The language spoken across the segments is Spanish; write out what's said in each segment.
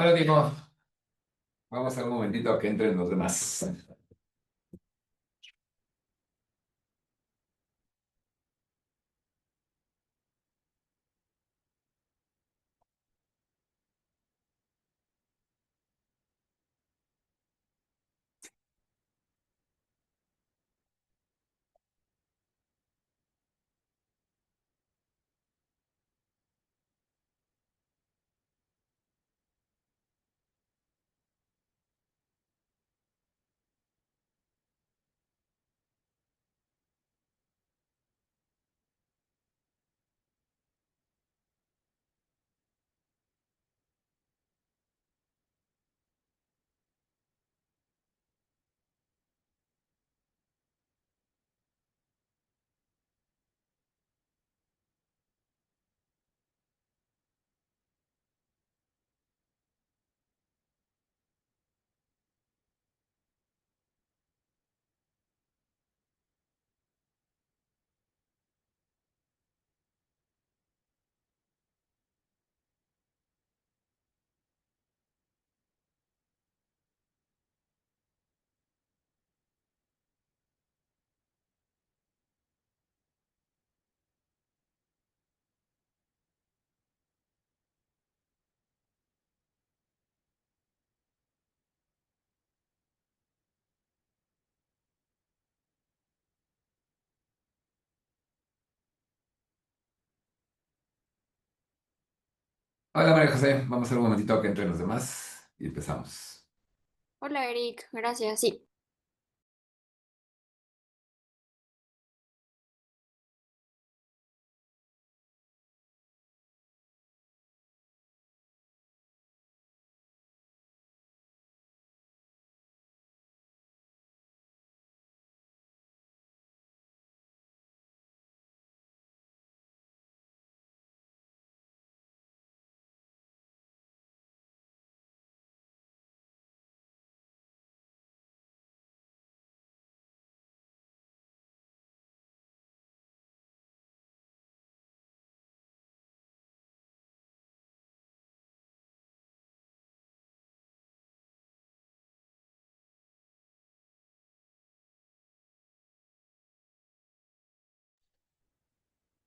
Hola, Timo. Vamos a un momentito a que entren los demás. Hola, María José. Vamos a hacer un momentito a que entren los demás y empezamos. Hola Eric, gracias. Sí,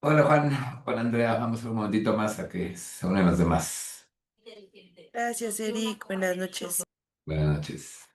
Hola, Juan. Hola, Andrea. Vamos a hacer un momentito más a que se unen los demás. Gracias, Eric. Buenas noches. Buenas noches.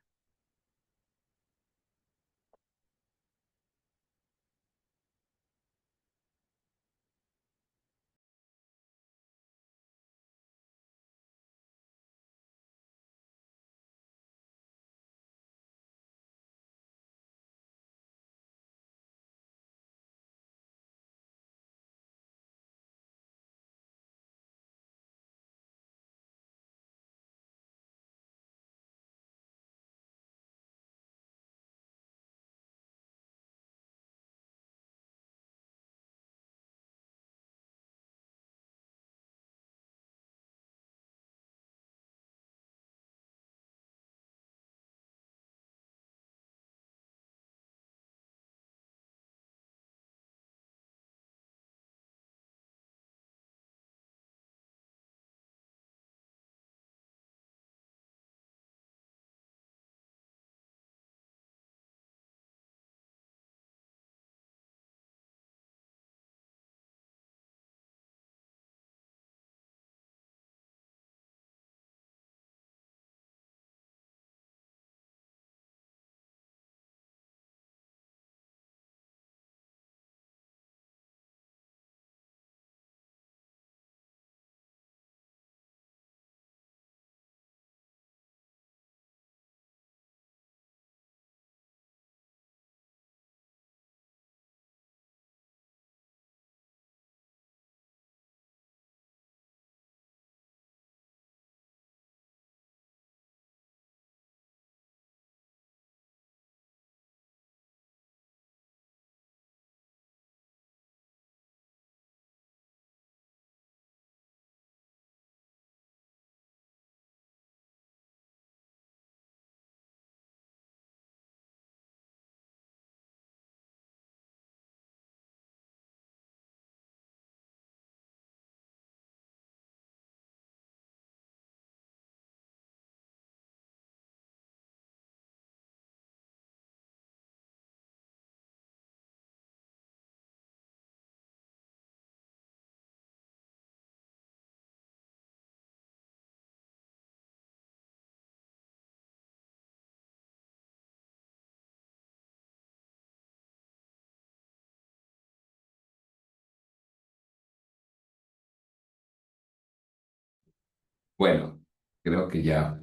Bueno, creo que ya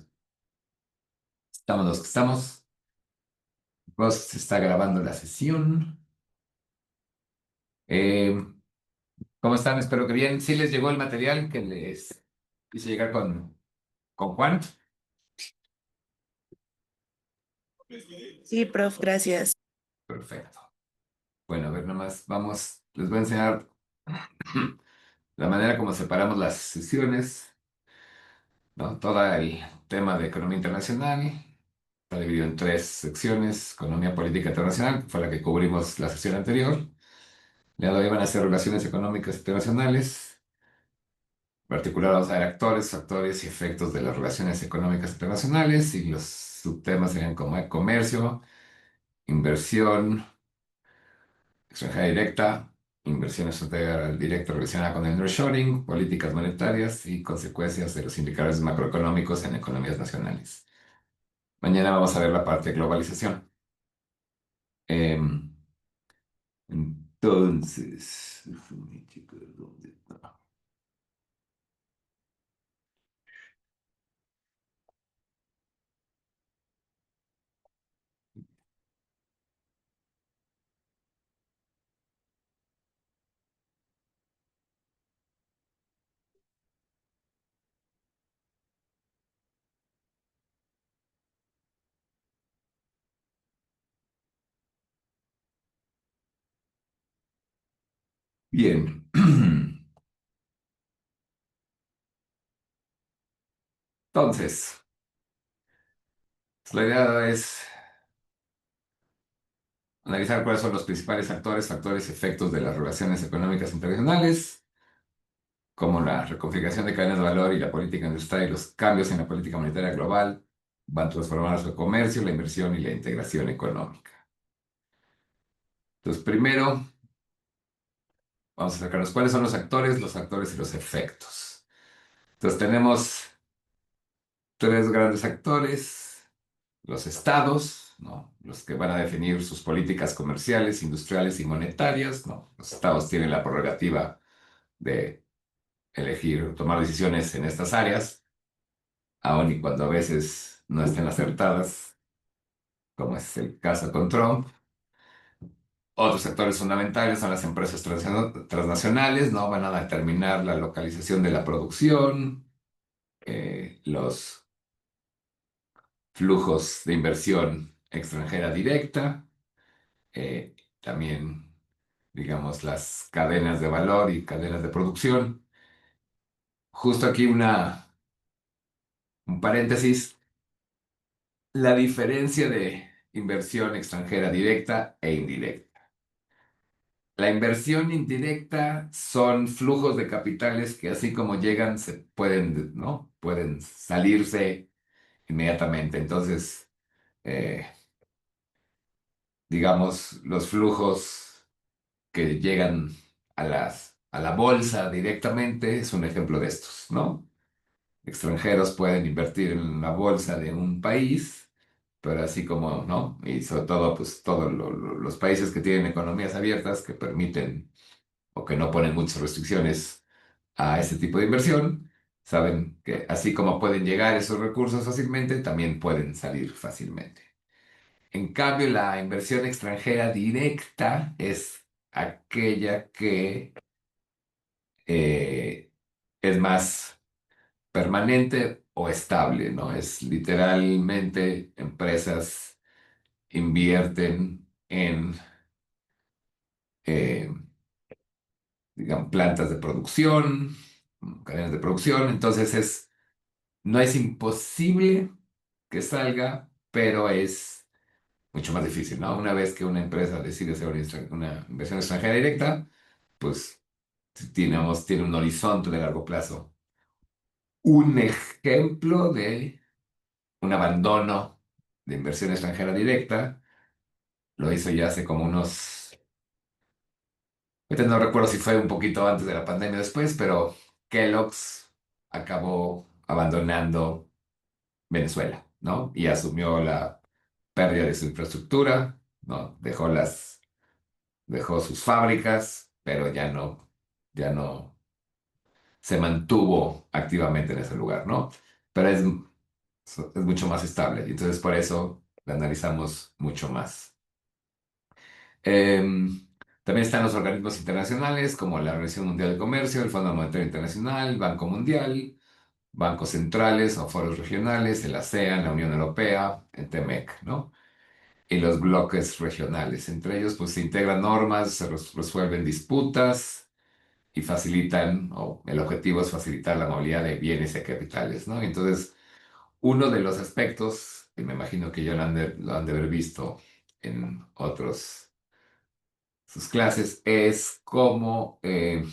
estamos los que estamos. Pues se está grabando la sesión. Eh, ¿Cómo están? Espero que bien. ¿Sí les llegó el material que les hice llegar con Juan? Sí, prof, gracias. Perfecto. Bueno, a ver, nomás vamos. Les voy a enseñar la manera como separamos las sesiones, ¿no? Todo el tema de economía internacional está dividido en tres secciones. Economía política internacional, que fue la que cubrimos la sesión anterior. Ya lo iban a ser relaciones económicas internacionales. En particular, vamos a ver actores, factores y efectos de las relaciones económicas internacionales. Y los subtemas serían como comercio, inversión extranjera directa, inversión extranjera directa relacionada con el nearshoring, políticas monetarias y consecuencias de los indicadores macroeconómicos en economías nacionales. Mañana vamos a ver la parte de globalización. Em, entonces, déjame checar dónde está. Bien. Entonces, la idea es analizar cuáles son los principales actores, factores, efectos de las relaciones económicas internacionales, como la reconfiguración de cadenas de valor y la política industrial y los cambios en la política monetaria global van a transformar el comercio, la inversión y la integración económica. Entonces, primero, vamos a acercarnos cuáles son los actores y los efectos. Entonces, tenemos tres grandes actores: los estados, ¿no? Los que van a definir sus políticas comerciales, industriales y monetarias, ¿no? Los estados tienen la prerrogativa de elegir, tomar decisiones en estas áreas, aun y cuando a veces no estén acertadas, como es el caso con Trump. Otros sectores fundamentales son las empresas transnacionales, ¿no? Van a determinar la localización de la producción, los flujos de inversión extranjera directa, también, digamos, las cadenas de valor y cadenas de producción. Justo aquí un paréntesis. La diferencia de inversión extranjera directa e indirecta. La inversión indirecta son flujos de capitales que así como llegan, se pueden, ¿no? Pueden salirse inmediatamente. Entonces, eh, digamos, los flujos que llegan a la bolsa directamente es un ejemplo de estos, ¿no? Extranjeros pueden invertir en la bolsa de un país, pero así como, ¿no? Y sobre todo, pues todos los países que tienen economías abiertas que permiten o que no ponen muchas restricciones a ese tipo de inversión, saben que así como pueden llegar esos recursos fácilmente, también pueden salir fácilmente. En cambio, la inversión extranjera directa es aquella que es más permanente o estable, ¿no? Es literalmente empresas invierten en, eh, digamos, plantas de producción, cadenas de producción, entonces no es imposible que salga, pero es mucho más difícil, ¿no? Una vez que una empresa decide hacer una inversión extranjera directa, pues tiene un horizonte de largo plazo. Un ejemplo de un abandono de inversión extranjera directa lo hizo ya hace como ahorita no recuerdo si fue un poquito antes de la pandemia o después, pero Kellogg's acabó abandonando Venezuela, ¿no? Y asumió la pérdida de su infraestructura, ¿no? Dejó sus fábricas, pero ya no se mantuvo activamente en ese lugar, ¿no? Pero es mucho más estable y entonces por eso la analizamos mucho más. También están los organismos internacionales como la Organización Mundial de Comercio, el Fondo Monetario Internacional, el Banco Mundial, bancos centrales o foros regionales, el ASEAN, la Unión Europea, el TEMEC, ¿no? Y los bloques regionales. Entre ellos, pues se integran normas, se resuelven disputas y facilitan, o el objetivo es facilitar la movilidad de bienes y capitales, ¿no? Entonces, uno de los aspectos, que me imagino que ya lo han de haber visto en otros sus clases, es cómo en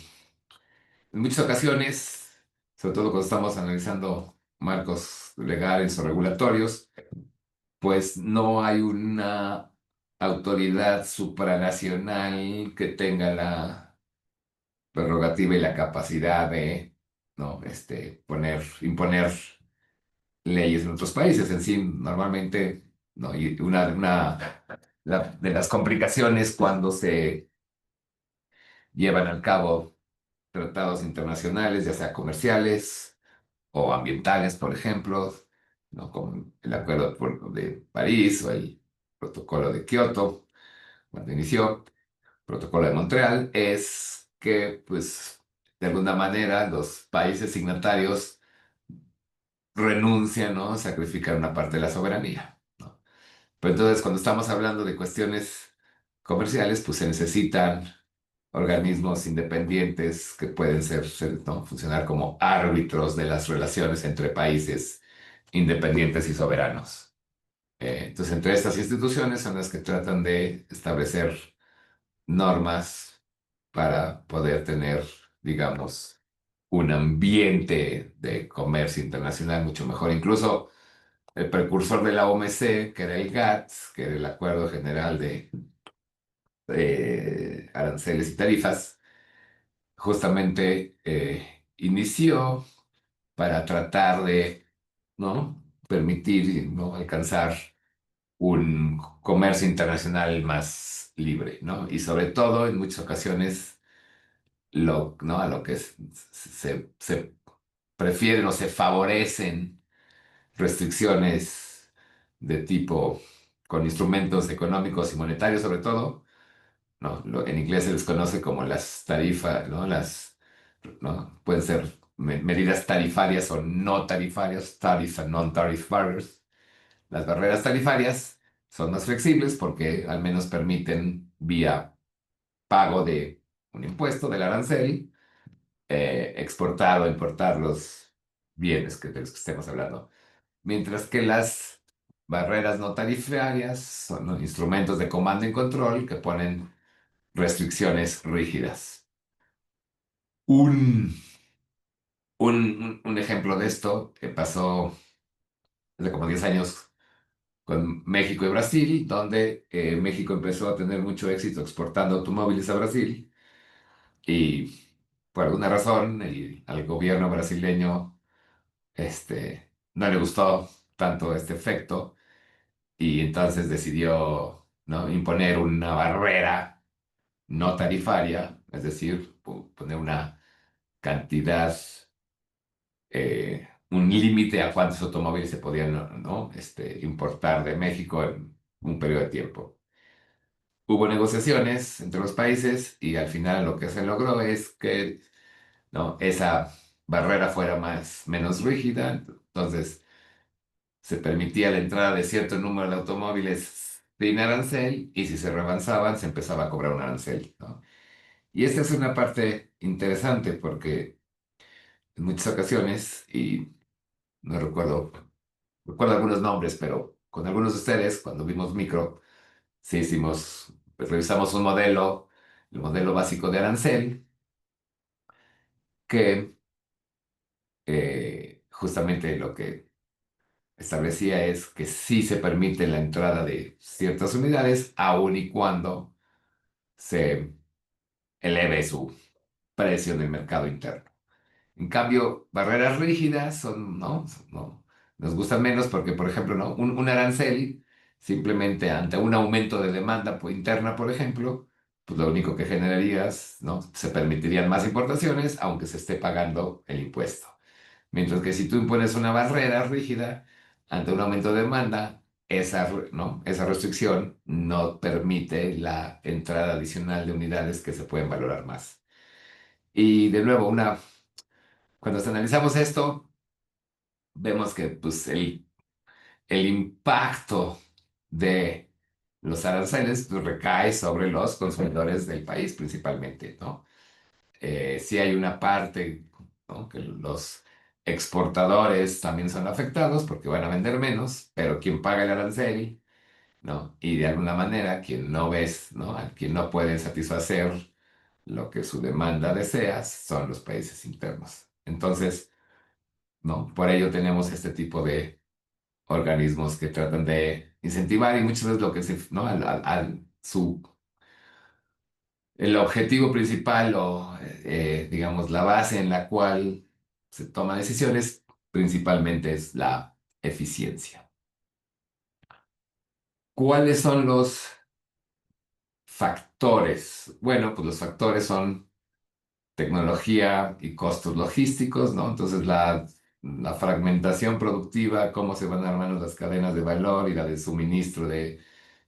muchas ocasiones, sobre todo cuando estamos analizando marcos legales o regulatorios, pues no hay una autoridad supranacional que tenga la prerrogativa y la capacidad de, ¿no? Imponer leyes en otros países. En sí, normalmente, ¿no? Y de las complicaciones cuando se llevan al cabo tratados internacionales, ya sea comerciales o ambientales, por ejemplo, ¿no? Como el de París o el Protocolo de Kioto, cuando inició, Protocolo de Montreal, es que, pues, de alguna manera los países signatarios renuncian, ¿no? Sacrifican una parte de la soberanía, ¿no? Pero entonces, cuando estamos hablando de cuestiones comerciales, pues se necesitan organismos independientes que pueden ¿no? Funcionar como árbitros de las relaciones entre países independientes y soberanos. Entonces, entre estas instituciones son las que tratan de establecer normas para poder tener, digamos, un ambiente de comercio internacional mucho mejor. Incluso el precursor de la OMC, que era el GATS, que era el Acuerdo General de Aranceles y Tarifas, justamente inició para tratar de, ¿no? Permitir, ¿no? Alcanzar un comercio internacional más libre, ¿no? Y sobre todo, en muchas ocasiones, ¿no? A lo que se prefieren o se favorecen restricciones de tipo con instrumentos económicos y monetarios sobre todo, ¿no? En inglés se les conoce como las tarifas, ¿no? ¿No? Pueden ser medidas tarifarias o no tarifarias, tariff and non-tariff barriers. Las barreras tarifarias son más flexibles porque al menos permiten, vía pago de un impuesto, del arancel, exportar o importar los bienes de los que estemos hablando. Mientras que las barreras no tarifarias son, ¿no? Instrumentos de comando y control que ponen restricciones rígidas. Un, un ejemplo de esto que pasó hace como 10 años con México y Brasil, donde México empezó a tener mucho éxito exportando automóviles a Brasil y por alguna razón al gobierno brasileño no le gustó tanto este efecto y entonces decidió, ¿no? Imponer una barrera no tarifaria, es decir, poner una cantidad, un límite a cuántos automóviles se podían, ¿no? Importar de México en un periodo de tiempo. Hubo negociaciones entre los países y al final lo que se logró es que, ¿no? Esa barrera fuera menos rígida, entonces se permitía la entrada de cierto número de automóviles sin arancel y si se rebasaban se empezaba a cobrar un arancel, ¿no? Y esta es una parte interesante porque en muchas ocasiones, y no recuerdo algunos nombres, pero con algunos de ustedes, cuando vimos micro, sí hicimos, pues revisamos un modelo, el modelo básico de arancel, que justamente lo que establecía es que sí se permite la entrada de ciertas unidades, aun y cuando se eleve su precio en el mercado interno. En cambio, barreras rígidas no, nos gustan menos porque, por ejemplo, ¿no? Un arancel, simplemente ante un aumento de demanda interna, por ejemplo, pues lo único que generarías, ¿no? Se permitirían más importaciones, aunque se esté pagando el impuesto. Mientras que si tú impones una barrera rígida ante un aumento de demanda, ¿no? Esa restricción no permite la entrada adicional de unidades que se pueden valorar más. Y de nuevo, cuando analizamos esto, vemos que pues, el impacto de los aranceles pues, recae sobre los consumidores del país principalmente, ¿no? Sí hay una parte, ¿no? Que los exportadores también son afectados porque van a vender menos, pero quien paga el arancel, ¿no? Y de alguna manera quien no ves, ¿no? A quien no puede satisfacer lo que su demanda desea son los países internos. Entonces, ¿no? Por ello tenemos este tipo de organismos que tratan de incentivar y muchas veces lo que se, ¿no? El objetivo principal o, digamos, la base en la cual se toman decisiones principalmente es la eficiencia. ¿Cuáles son los factores? Bueno, pues los factores son tecnología y costos logísticos, ¿no? Entonces la fragmentación productiva, cómo se van armando las cadenas de valor y la de suministro de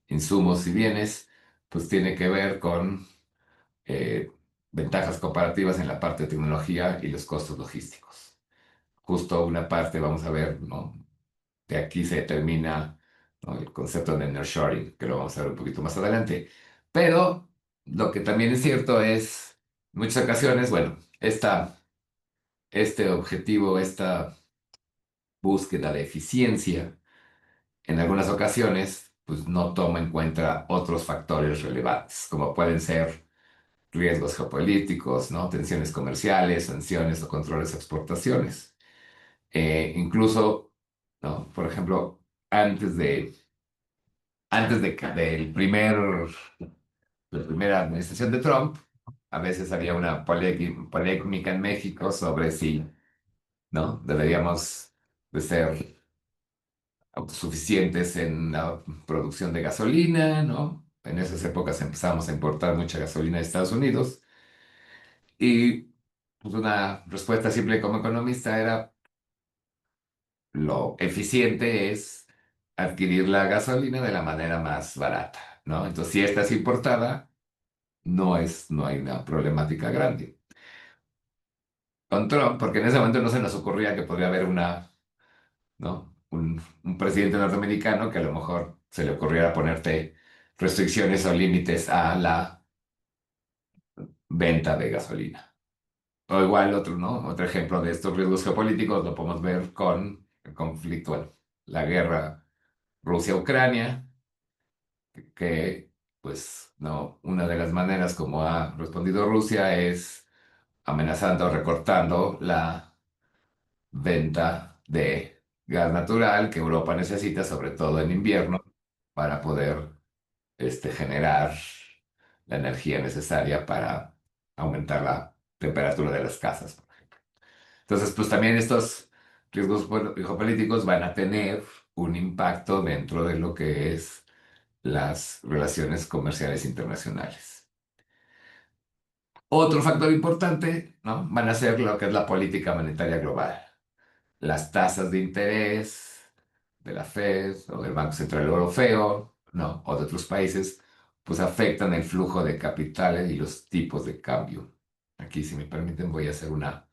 insumos y bienes, pues tiene que ver con eh, ventajas comparativas en la parte de tecnología y los costos logísticos. Justo una parte, vamos a ver, ¿no? De aquí se determina, ¿no? El concepto de nearshoring, que lo vamos a ver un poquito más adelante. Pero lo que también es cierto es, en muchas ocasiones, bueno, este objetivo, esta búsqueda de eficiencia, en algunas ocasiones, pues no toma en cuenta otros factores relevantes, como pueden ser riesgos geopolíticos, ¿no? Tensiones comerciales, sanciones o controles a exportaciones. Incluso, ¿no? Por ejemplo, antes de, antes de, que- del primer, la primera administración de Trump, a veces había una polémica en México sobre si, ¿no? Deberíamos de ser autosuficientes en la producción de gasolina, ¿no? En esas épocas empezamos a importar mucha gasolina de Estados Unidos. Y pues, una respuesta simple como economista era lo eficiente es adquirir la gasolina de la manera más barata, ¿no? Entonces, si esta es importada, no hay una problemática grande. Con Trump, porque en ese momento no se nos ocurría que podría haber ¿no? Un presidente norteamericano que a lo mejor se le ocurriera ponerte restricciones o límites a la venta de gasolina. O igual otro, ¿no? Otro ejemplo de estos riesgos geopolíticos lo podemos ver con el conflicto, bueno, la guerra Rusia-Ucrania, que, pues, no, una de las maneras como ha respondido Rusia es amenazando, recortando la venta de gas natural que Europa necesita, sobre todo en invierno, para poder generar la energía necesaria para aumentar la temperatura de las casas. Entonces, pues también estos riesgos geopolíticos van a tener un impacto dentro de lo que es las relaciones comerciales internacionales. Otro factor importante, ¿no? Van a ser lo que es la política monetaria global. Las tasas de interés de la Fed o del Banco Central Europeo, ¿no? O de otros países, pues afectan el flujo de capitales y los tipos de cambio. Aquí, si me permiten, voy a hacer una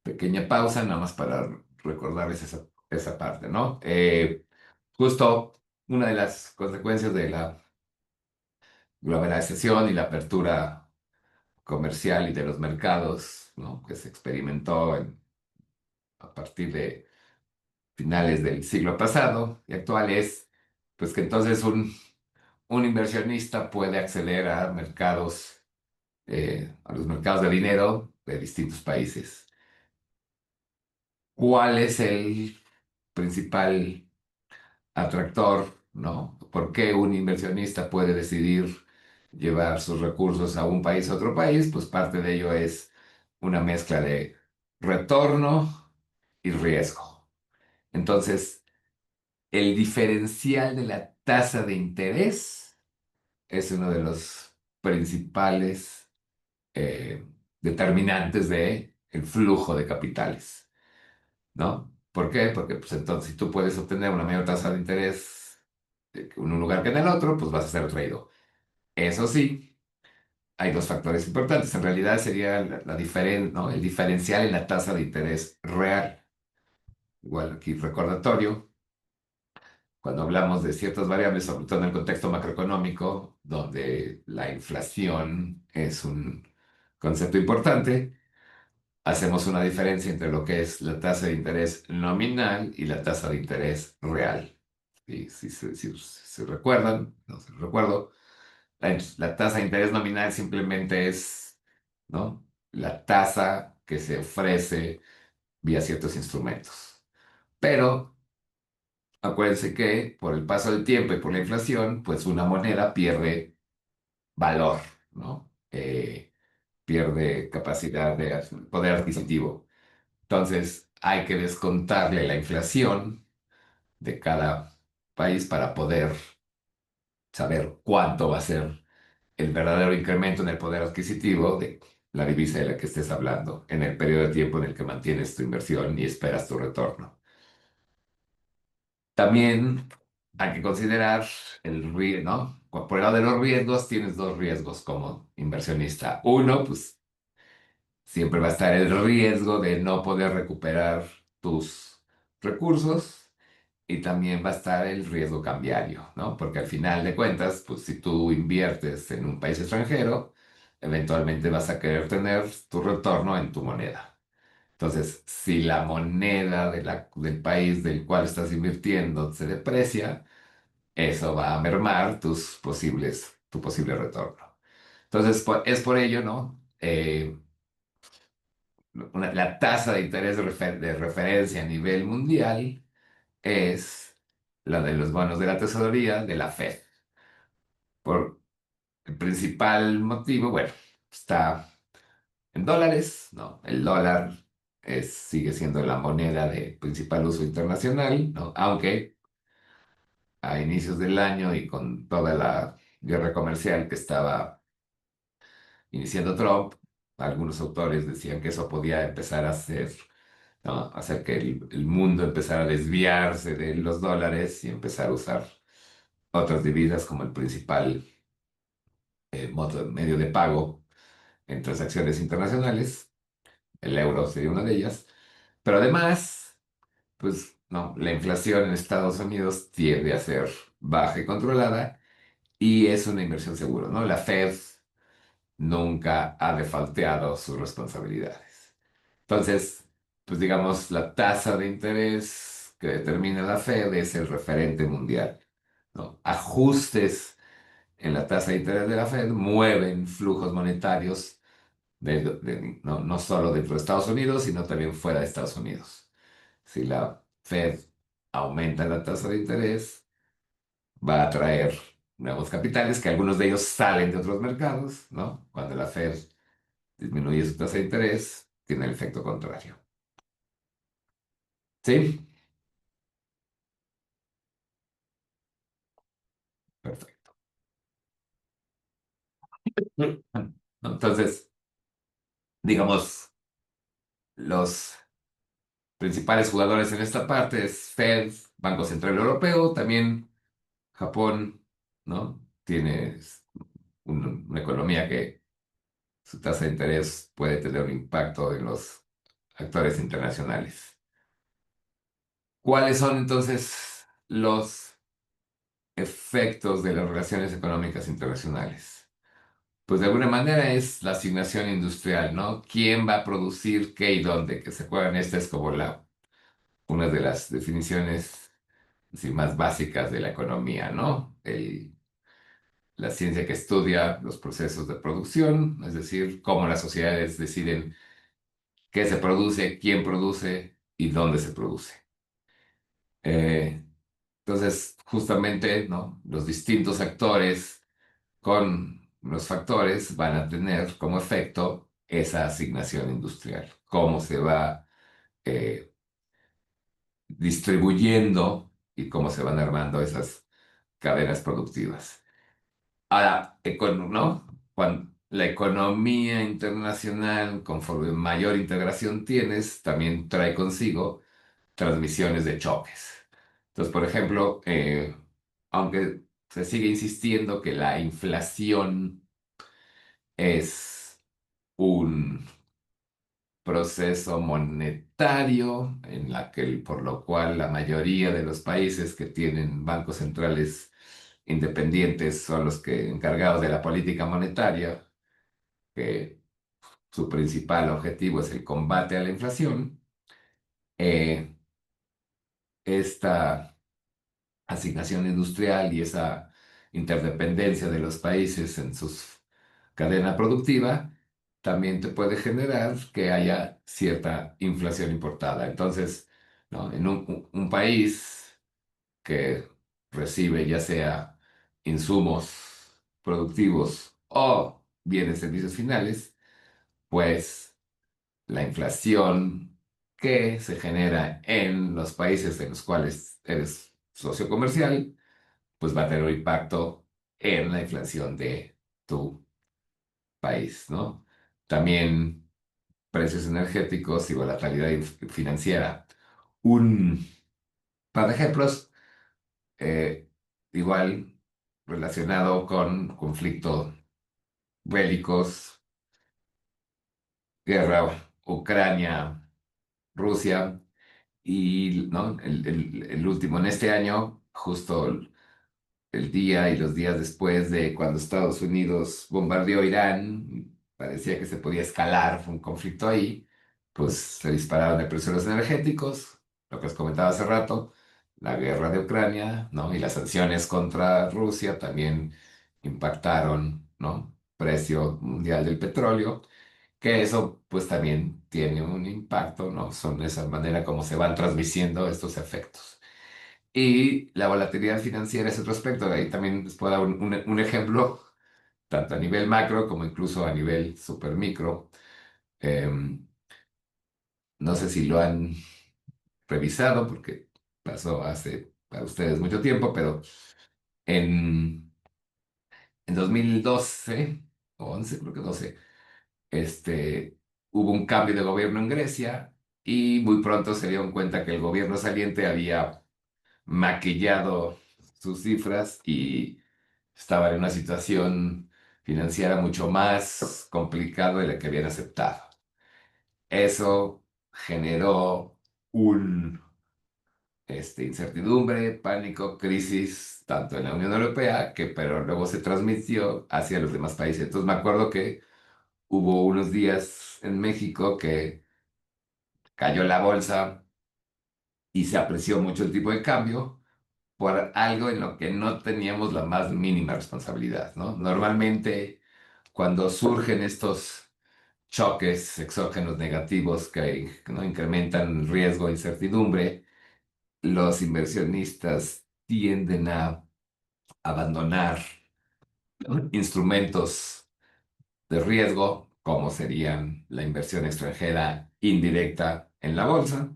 pequeña pausa, nada más para recordarles esa parte, ¿no? Justo una de las consecuencias de la globalización y la apertura comercial y de los mercados, ¿no? Que se experimentó a partir de finales del siglo pasado y actual es, pues que entonces un inversionista puede acceder a los mercados de dinero de distintos países. ¿Cuál es el principal atractor, ¿no? ¿Por qué un inversionista puede decidir llevar sus recursos a un país a otro país? Pues parte de ello es una mezcla de retorno y riesgo. Entonces, el diferencial de la tasa de interés es uno de los principales eh, determinantes de el flujo de capitales, ¿no? ¿Por qué? Porque pues entonces si tú puedes obtener una mayor tasa de interés en un lugar que en el otro, pues vas a ser traído. Eso sí, hay dos factores importantes. En realidad sería ¿no? El diferencial en la tasa de interés real. Igual aquí recordatorio, cuando hablamos de ciertas variables, sobre todo en el contexto macroeconómico, donde la inflación es un concepto importante, hacemos una diferencia entre lo que es la tasa de interés nominal y la tasa de interés real. Y si recuerdan, no se recuerdo, la tasa de interés nominal simplemente es, ¿no? La tasa que se ofrece vía ciertos instrumentos. Pero acuérdense que por el paso del tiempo y por la inflación, pues una moneda pierde valor, ¿no? Pierde capacidad de poder adquisitivo. Entonces, hay que descontarle la inflación de cada país para poder saber cuánto va a ser el verdadero incremento en el poder adquisitivo de la divisa de la que estés hablando en el periodo de tiempo en el que mantienes tu inversión y esperas tu retorno. También hay que considerar el riesgo, ¿no? Por el lado de los riesgos, tienes dos riesgos como inversionista. Uno, pues siempre va a estar el riesgo de no poder recuperar tus recursos y también va a estar el riesgo cambiario, ¿no? Porque al final de cuentas, pues si tú inviertes en un país extranjero, eventualmente vas a querer tener tu retorno en tu moneda. Entonces, si la moneda del país del cual estás invirtiendo se deprecia, eso va a mermar tu posible retorno. Entonces, es por ello, ¿no? La tasa de interés de referencia a nivel mundial es la de los bonos de la tesorería de la Fed. Por el principal motivo, bueno, está en dólares, ¿no? El dólar sigue siendo la moneda de principal uso internacional, ¿no? Aunque a inicios del año y con toda la guerra comercial que estaba iniciando Trump, algunos autores decían que eso podía empezar a ¿no? Hacer que el mundo empezara a desviarse de los dólares y empezar a usar otras divisas como el principal medio de pago en transacciones internacionales. El euro sería una de ellas. Pero además, pues no, la inflación en Estados Unidos tiende a ser baja y controlada y es una inversión segura, ¿no? La Fed nunca ha defalteado sus responsabilidades. Entonces, pues digamos, la tasa de interés que determina la Fed es el referente mundial, ¿no? Ajustes en la tasa de interés de la Fed mueven flujos monetarios no solo dentro de Estados Unidos, sino también fuera de Estados Unidos. Si la Fed aumenta la tasa de interés, va a atraer nuevos capitales, que algunos de ellos salen de otros mercados, ¿no? Cuando la Fed disminuye su tasa de interés, tiene el efecto contrario. ¿Sí? Perfecto. Entonces, digamos, los principales jugadores en esta parte es Fed, Banco Central Europeo, también Japón, ¿no? Tiene una economía que su tasa de interés puede tener un impacto en los actores internacionales. ¿Cuáles son entonces los efectos de las relaciones económicas internacionales? Pues de alguna manera es la asignación industrial, ¿no? ¿Quién va a producir qué y dónde? Que se acuerdan, esta es como una de las definiciones así, más básicas de la economía, ¿no? La ciencia que estudia los procesos de producción, es decir, cómo las sociedades deciden qué se produce, quién produce y dónde se produce. Eh, entonces, justamente, ¿no? Los distintos actores con los factores van a tener como efecto esa asignación industrial, cómo se va eh, distribuyendo y cómo se van armando esas cadenas productivas. Ahora, ¿no? Cuando la economía internacional, conforme mayor integración tienes, también trae consigo transmisiones de choques. Entonces, por ejemplo, aunque se sigue insistiendo que la inflación es un proceso monetario por lo cual la mayoría de los países que tienen bancos centrales independientes son los que encargados de la política monetaria, que su principal objetivo es el combate a la inflación. eh, esta asignación industrial y esa interdependencia de los países en su cadena productiva también te puede generar que haya cierta inflación importada. Entonces, ¿no? En un país que recibe ya sea insumos productivos o bienes y servicios finales, pues la inflación que se genera en los países en los cuales eres socio comercial, pues va a tener un impacto en la inflación de tu país, ¿no? También precios energéticos y volatilidad financiera. Un par de ejemplos, eh, igual relacionado con conflictos bélicos, guerra Ucrania-Rusia y ¿no? el último en este año, justo el día y los días después de cuando Estados Unidos bombardeó Irán, parecía que se podía escalar un conflicto ahí, pues se dispararon de precios energéticos, lo que os comentaba hace rato, la guerra de Ucrania, ¿no? Y las sanciones contra Rusia también impactaron, ¿no? Precio mundial del petróleo, que eso pues también tiene un impacto, ¿no? Son esa manera como se van transmitiendo estos efectos. Y la volatilidad financiera es otro aspecto. Ahí también les puedo dar un ejemplo, tanto a nivel macro como incluso a nivel super micro. No sé si lo han revisado porque pasó hace para ustedes mucho tiempo, pero en, en 2012 o 11 creo que 12, hubo un cambio de gobierno en Grecia y muy pronto se dieron cuenta que el gobierno saliente había maquillado sus cifras y estaba en una situación financiera mucho más complicada de la que habían aceptado. Eso generó un, incertidumbre, pánico, crisis, tanto en la Unión Europea, pero luego se transmitió hacia los demás países. Entonces me acuerdo que hubo unos días en México que cayó la bolsa y se apreció mucho el tipo de cambio por algo en lo que no teníamos la más mínima responsabilidad, ¿no? Normalmente, cuando surgen estos choques exógenos negativos que ¿no? incrementan riesgo e incertidumbre, los inversionistas tienden a abandonar, ¿no? instrumentos de riesgo, como serían la inversión extranjera indirecta en la bolsa,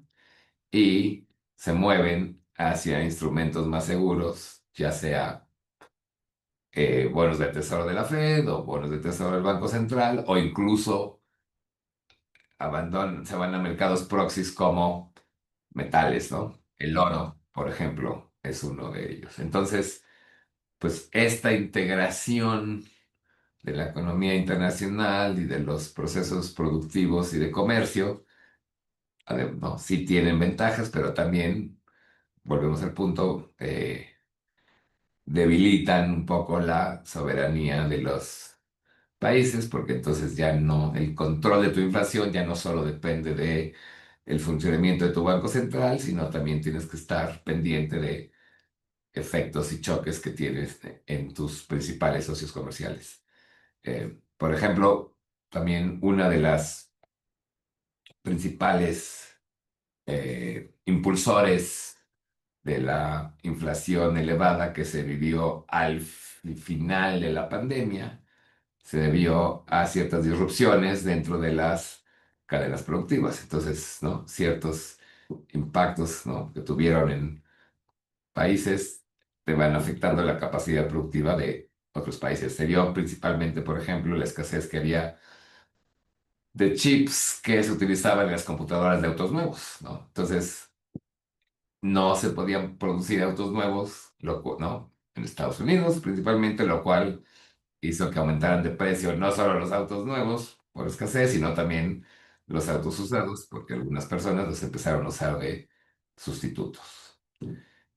y se mueven hacia instrumentos más seguros, ya sea bonos de tesoro de la Fed o bonos de tesoro del Banco Central, o incluso se van a mercados proxies como metales, ¿no? El oro, por ejemplo, es uno de ellos. Entonces, pues esta integración de la economía internacional y de los procesos productivos y de comercio, no, sí tienen ventajas, pero también, volvemos al punto, debilitan un poco la soberanía de los países, porque entonces ya no, el control de tu inflación ya no solo depende de el funcionamiento de tu banco central, sino también tienes que estar pendiente de efectos y choques que tienes en tus principales socios comerciales. Por ejemplo, también una de las principales impulsores de la inflación elevada que se vivió al final de la pandemia se debió a ciertas disrupciones dentro de las cadenas productivas. Entonces, ¿no? Ciertos impactos, ¿no? que tuvieron en países te van afectando la capacidad productiva de otros países. Se vio principalmente, por ejemplo, la escasez que había de chips que se utilizaban en las computadoras de autos nuevos, ¿no? Entonces, no se podían producir autos nuevos, ¿no? En Estados Unidos principalmente, lo cual hizo que aumentaran de precio no solo los autos nuevos por escasez, sino también los autos usados, porque algunas personas los empezaron a usar de sustitutos.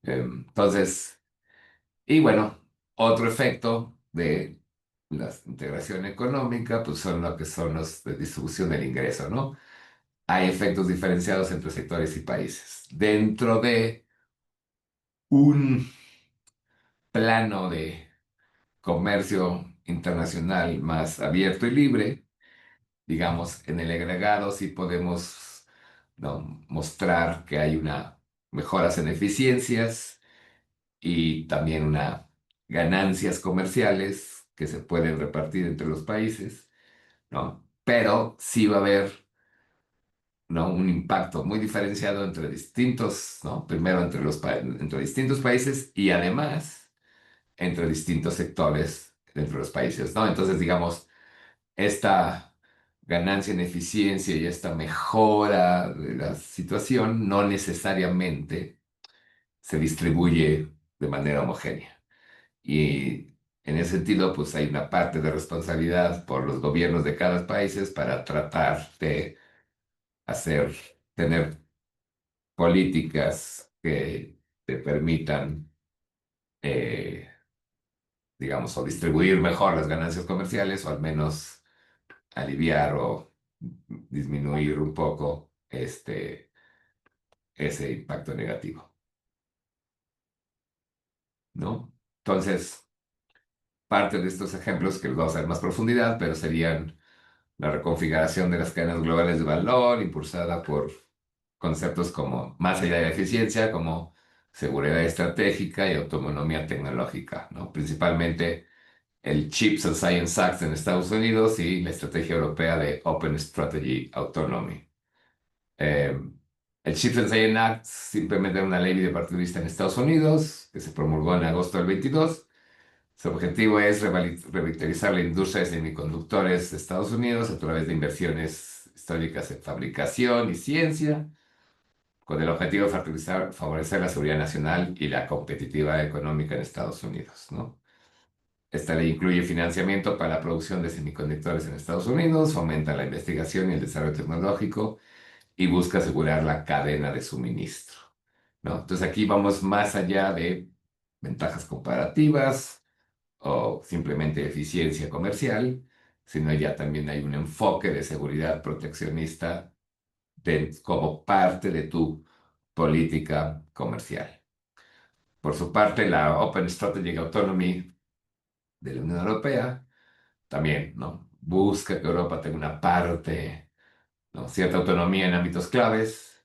Entonces, y bueno, otro efecto de la integración económica, pues son lo que son los de distribución del ingreso, ¿no? Hay efectos diferenciados entre sectores y países. Dentro de un plano de comercio internacional más abierto y libre, digamos, en el agregado sí podemos, ¿no?, mostrar que hay una mejoras en eficiencias y también una ganancias comerciales que se pueden repartir entre los países, ¿no? Pero sí va a haber, ¿no?, un impacto muy diferenciado entre distintos, ¿no? Primero entre distintos países y además entre distintos sectores dentro de los países, ¿no? Entonces, digamos, esta ganancia en eficiencia y esta mejora de la situación no necesariamente se distribuye de manera homogénea. Y en ese sentido, pues hay una parte de responsabilidad por los gobiernos de cada país para tratar de hacer, tener políticas que te permitan, eh, digamos, o distribuir mejor las ganancias comerciales o al menos aliviar o disminuir un poco ese impacto negativo, ¿no? Entonces, parte de estos ejemplos que los vamos a ver en más profundidad, pero serían la reconfiguración de las cadenas globales de valor, impulsada por conceptos como más allá de la eficiencia, como seguridad estratégica y autonomía tecnológica, ¿no? Principalmente el Chips and Science Act en Estados Unidos y la estrategia europea de Open Strategy Autonomy. Eh, el Chips and Science Act simplemente era una ley bipartidista en Estados Unidos que se promulgó en agosto del 22. Su objetivo es revitalizar la industria de semiconductores de Estados Unidos a través de inversiones históricas en fabricación y ciencia, con el objetivo de favorecer la seguridad nacional y la competitividad económica en Estados Unidos, ¿no? Esta ley incluye financiamiento para la producción de semiconductores en Estados Unidos, fomenta la investigación y el desarrollo tecnológico y busca asegurar la cadena de suministro, ¿no? Entonces aquí vamos más allá de ventajas comparativas o simplemente eficiencia comercial, sino ya también hay un enfoque de seguridad proteccionista como parte de tu política comercial. Por su parte, la Open Strategic Autonomy de la Unión Europea también, ¿no?, busca que Europa tenga una parte, ¿no?, cierta autonomía en ámbitos claves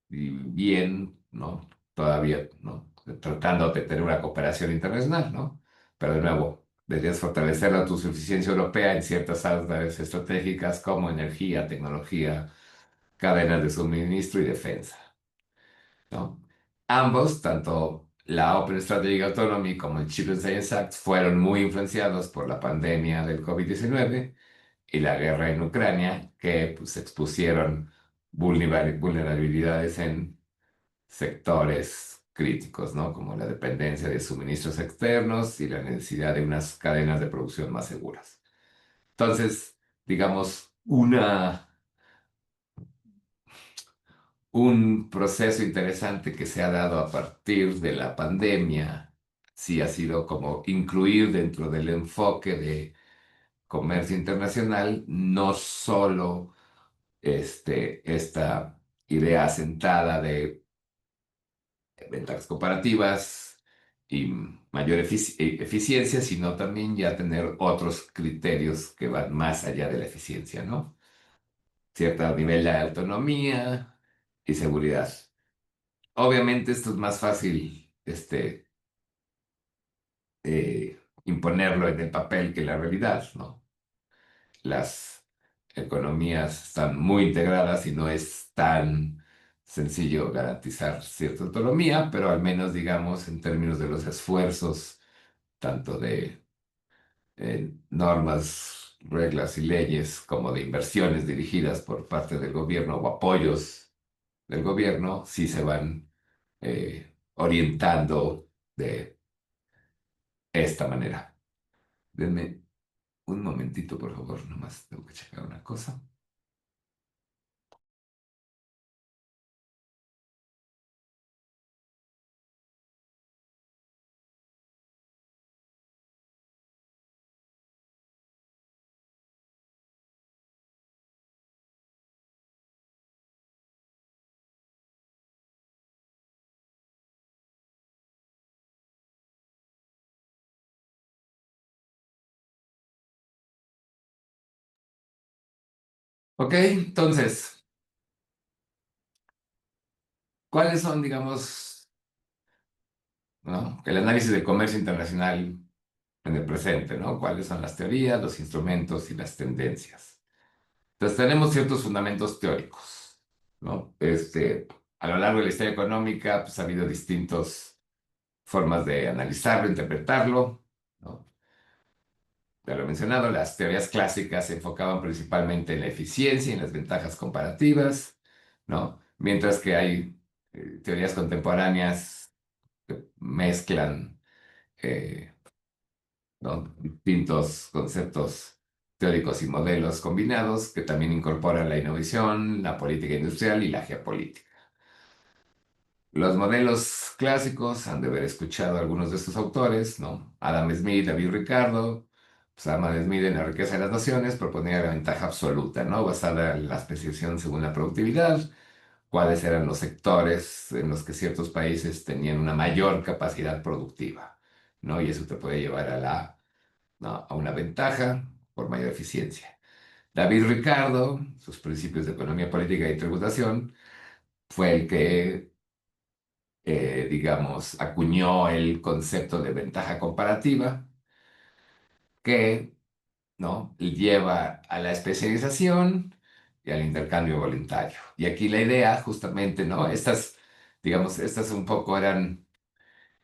y bien, ¿no?, todavía, ¿no?, tratando de tener una cooperación internacional, ¿no? Pero de nuevo, deberías fortalecer la autosuficiencia europea en ciertas áreas estratégicas como energía, tecnología, cadenas de suministro y defensa, ¿no? Ambos, tanto la Open Strategic Autonomy como el Chip and Science Act, fueron muy influenciados por la pandemia del COVID-19 y la guerra en Ucrania, que pues, expusieron vulnerabilidades en sectores críticos, ¿no? Como la dependencia de suministros externos y la necesidad de unas cadenas de producción más seguras. Entonces, digamos, un proceso interesante que se ha dado a partir de la pandemia, sí ha sido como incluir dentro del enfoque de comercio internacional no solo esta idea asentada de ventajas comparativas y mayor eficiencia, sino también ya tener otros criterios que van más allá de la eficiencia, ¿no? Cierto nivel de autonomía y seguridad. Obviamente esto es más fácil, imponerlo en el papel que en la realidad, ¿no? Las economías están muy integradas y no es tan sencillo garantizar cierta autonomía, pero al menos, digamos, en términos de los esfuerzos tanto de normas, reglas y leyes, como de inversiones dirigidas por parte del gobierno o apoyos del gobierno, sí se van orientando de esta manera. Denme un momentito, por favor, nomás tengo que checar una cosa. Ok, entonces, ¿cuáles son, digamos, ¿no? El análisis del comercio internacional en el presente, ¿no? ¿Cuáles son las teorías, los instrumentos y las tendencias? Entonces, tenemos ciertos fundamentos teóricos, ¿no? A lo largo de la historia económica, pues ha habido distintas formas de analizarlo, interpretarlo, ¿no? Ya lo he mencionado, las teorías clásicas se enfocaban principalmente en la eficiencia y en las ventajas comparativas, ¿no? Mientras que hay teorías contemporáneas que mezclan eh, ¿no? distintos conceptos teóricos y modelos combinados que también incorporan la innovación, la política industrial y la geopolítica. Los modelos clásicos han de haber escuchado a algunos de estos autores, ¿no? Adam Smith, David Ricardo. Pues Adam Smith en La riqueza de las naciones proponía la ventaja absoluta, ¿no? Basada en la especialización según la productividad, cuáles eran los sectores en los que ciertos países tenían una mayor capacidad productiva, ¿no? Y eso te puede llevar ¿no? a una ventaja por mayor eficiencia. David Ricardo, sus principios de economía política y tributación, fue el que digamos, acuñó el concepto de ventaja comparativa que, ¿no? lleva a la especialización y al intercambio voluntario. Y aquí la idea, justamente, ¿no? Digamos, estas un poco eran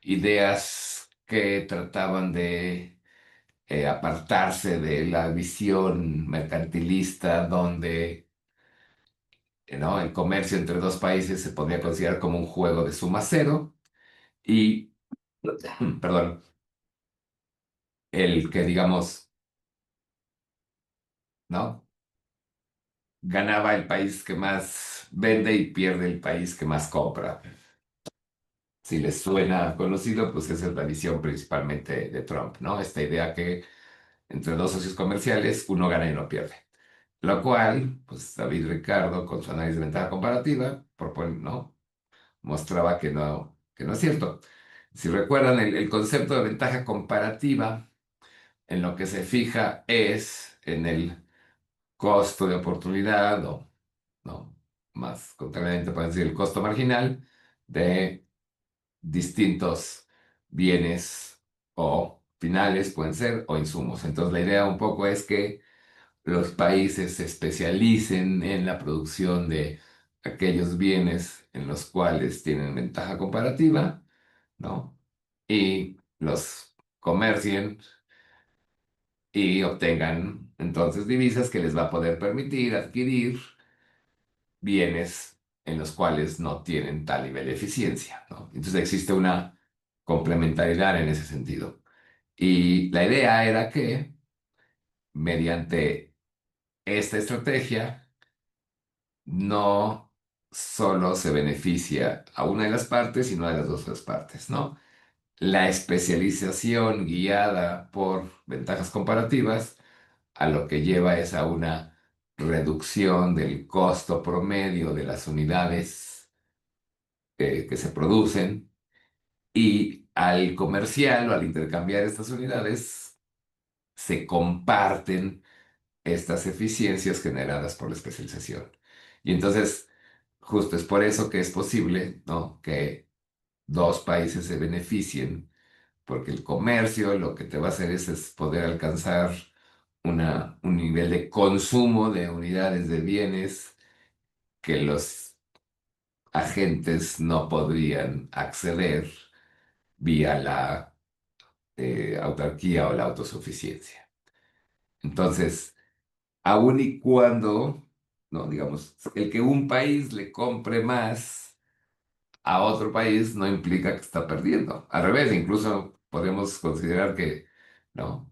ideas que trataban de apartarse de la visión mercantilista donde, ¿no? el comercio entre dos países se podía considerar como un juego de suma cero y, perdón, el que, digamos, ¿no? Ganaba el país que más vende y pierde el país que más compra. Si les suena conocido, pues esa es la visión principalmente de Trump, ¿no? Esta idea que entre dos socios comerciales uno gana y uno pierde. Lo cual, pues David Ricardo, con su análisis de ventaja comparativa, propone, ¿no? Mostraba que no es cierto. Si recuerdan, el concepto de ventaja comparativa en lo que se fija es en el costo de oportunidad o, ¿no? más contrariamente pueden decir el costo marginal de distintos bienes o finales pueden ser o insumos. Entonces la idea un poco es que los países se especialicen en la producción de aquellos bienes en los cuales tienen ventaja comparativa, ¿no? Y los comercien y obtengan entonces divisas que les va a poder permitir adquirir bienes en los cuales no tienen tal nivel de eficiencia, ¿no? Entonces existe una complementariedad en ese sentido. Y la idea era que mediante esta estrategia no solo se beneficia a una de las partes, sino a las dos de las partes, ¿no? La especialización guiada por ventajas comparativas a lo que lleva es a una reducción del costo promedio de las unidades que se producen y al comercial o al intercambiar estas unidades se comparten estas eficiencias generadas por la especialización. Y entonces, justo es por eso que es posible, ¿no? que dos países se beneficien, porque el comercio lo que te va a hacer es poder alcanzar un nivel de consumo de unidades de bienes que los agentes no podrían acceder vía la autarquía o la autosuficiencia. Entonces, aun y cuando, no, digamos, el que un país le compre más a otro país no implica que está perdiendo. Al revés, incluso podemos considerar que, ¿no?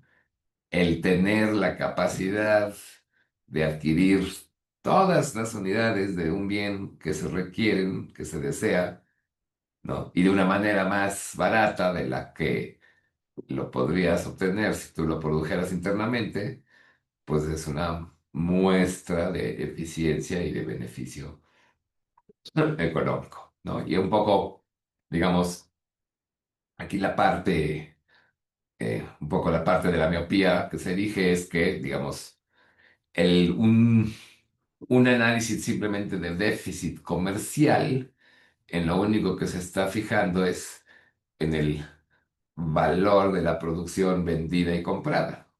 El tener la capacidad de adquirir todas las unidades de un bien que se requieren, que se desea, ¿no? Y de una manera más barata de la que lo podrías obtener si tú lo produjeras internamente, pues es una muestra de eficiencia y de beneficio económico, ¿no? Y un poco, digamos, aquí la parte, un poco la parte de la miopía que se dirige es que, digamos, el, un análisis simplemente de déficit comercial, en lo único que se está fijando es en el valor de la producción vendida y comprada.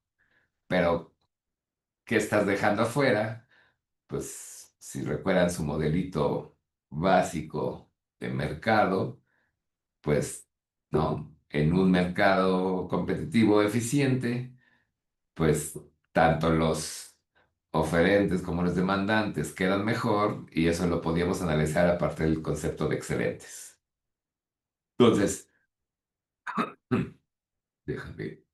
Pero, ¿qué estás dejando afuera? Pues, si recuerdan su modelito básico de mercado, pues, ¿no? En un mercado competitivo eficiente, pues tanto los oferentes como los demandantes quedan mejor y eso lo podíamos analizar a partir del concepto de excelentes. Entonces, déjame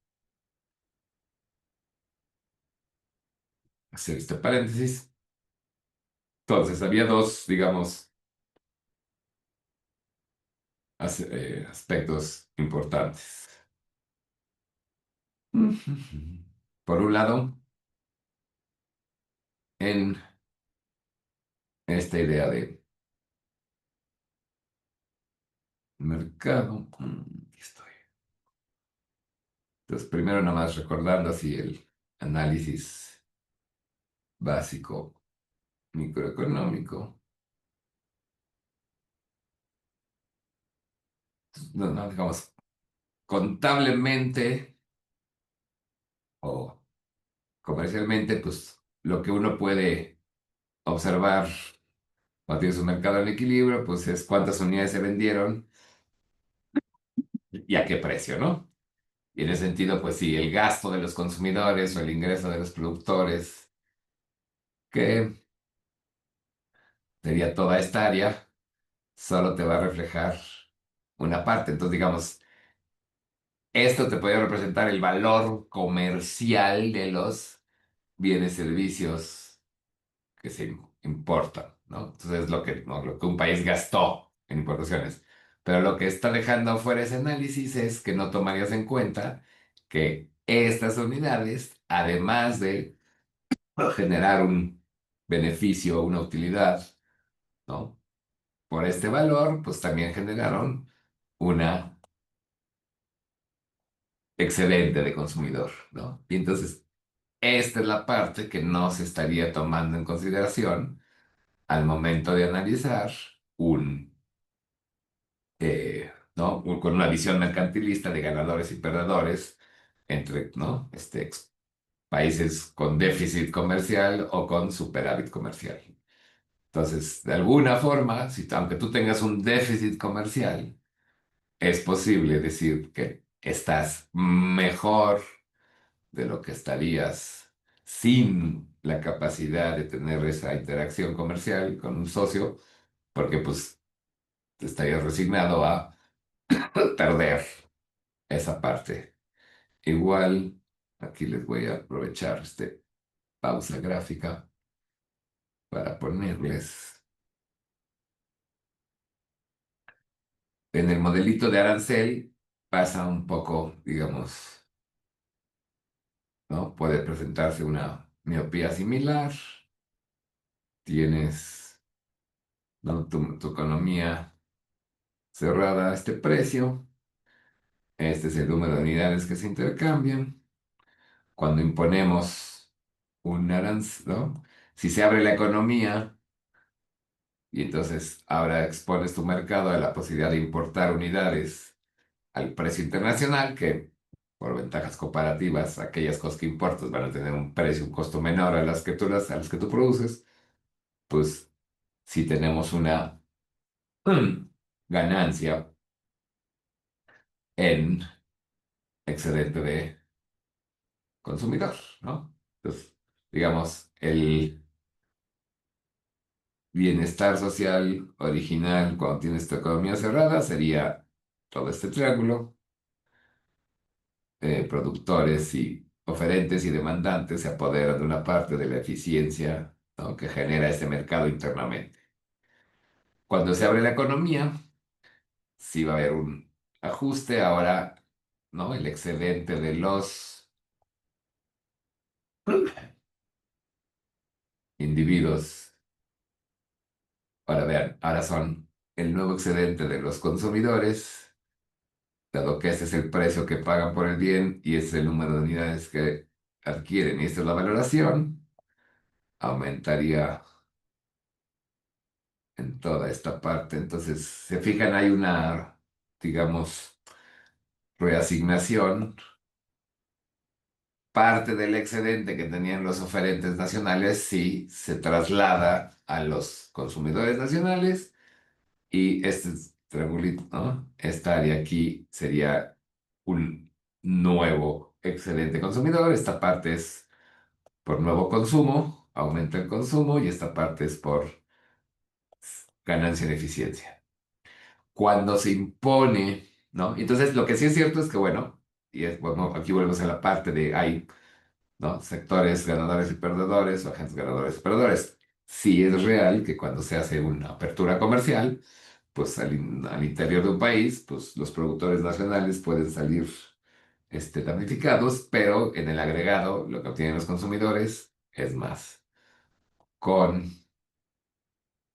hacer este paréntesis. Entonces, había dos, digamos, aspectos importantes. Por un lado, en esta idea de mercado, aquí estoy. Entonces, primero nomás recordando así el análisis básico microeconómico. No, no, digamos, contablemente o comercialmente, pues lo que uno puede observar cuando tienes un mercado en equilibrio, pues es cuántas unidades se vendieron y a qué precio, ¿no? Y en ese sentido, pues sí, el gasto de los consumidores o el ingreso de los productores, que sería toda esta área, solo te va a reflejar una parte. Entonces, digamos, esto te puede representar el valor comercial de los bienes y servicios que se importan, ¿no? Entonces, es lo que, ¿no? Lo que un país gastó en importaciones. Pero lo que está dejando fuera ese análisis es que no tomarías en cuenta que estas unidades, además de generar un beneficio o una utilidad, ¿no? Por este valor, pues también generaron una excedente de consumidor, ¿no? Y entonces, esta es la parte que no se estaría tomando en consideración al momento de analizar un, ¿no? Con una visión mercantilista de ganadores y perdedores entre, ¿no? Países con déficit comercial o con superávit comercial. Entonces, de alguna forma, si, aunque tú tengas un déficit comercial, es posible decir que estás mejor de lo que estarías sin la capacidad de tener esa interacción comercial con un socio, porque pues estarías resignado a perder esa parte. Igual, aquí les voy a aprovechar este pausa gráfica para ponerles en el modelito de arancel pasa un poco, digamos, ¿no? Puede presentarse una miopía similar. Tienes, ¿no? Tu economía cerrada a este precio. Este es el número de unidades que se intercambian. Cuando imponemos un arancel, ¿no? Si se abre la economía y entonces ahora expones tu mercado a la posibilidad de importar unidades al precio internacional, que por ventajas comparativas, aquellas cosas que importas van a tener un precio, un costo menor a las que a las que tú produces, pues si tenemos una ganancia en excedente de consumidor, ¿no? Entonces, digamos, el bienestar social original cuando tienes tu economía cerrada sería todo este triángulo, productores y oferentes y demandantes se apoderan de una parte de la eficiencia, ¿no?, que genera este mercado internamente. Cuando se abre la economía, sí va a haber un ajuste ahora, ¿no? El excedente de los individuos, ahora vean, ahora son el nuevo excedente de los consumidores, dado que este es el precio que pagan por el bien y es el número de unidades que adquieren y esta es la valoración, aumentaría en toda esta parte. Entonces, se fijan, hay una, digamos, reasignación. Parte del excedente que tenían los oferentes nacionales sí se traslada a los consumidores nacionales y este triangulito, ¿no? Esta área aquí sería un nuevo excedente consumidor. Esta parte es por nuevo consumo, aumenta el consumo y esta parte es por ganancia en eficiencia. Cuando se impone, ¿no? Entonces, lo que sí es cierto es que, bueno, y es, bueno, aquí volvemos a la parte de hay, ¿no?, sectores ganadores y perdedores o agentes ganadores y perdedores. Sí es real que cuando se hace una apertura comercial, pues al interior de un país, pues los productores nacionales pueden salir damnificados, pero en el agregado lo que obtienen los consumidores es más. Con,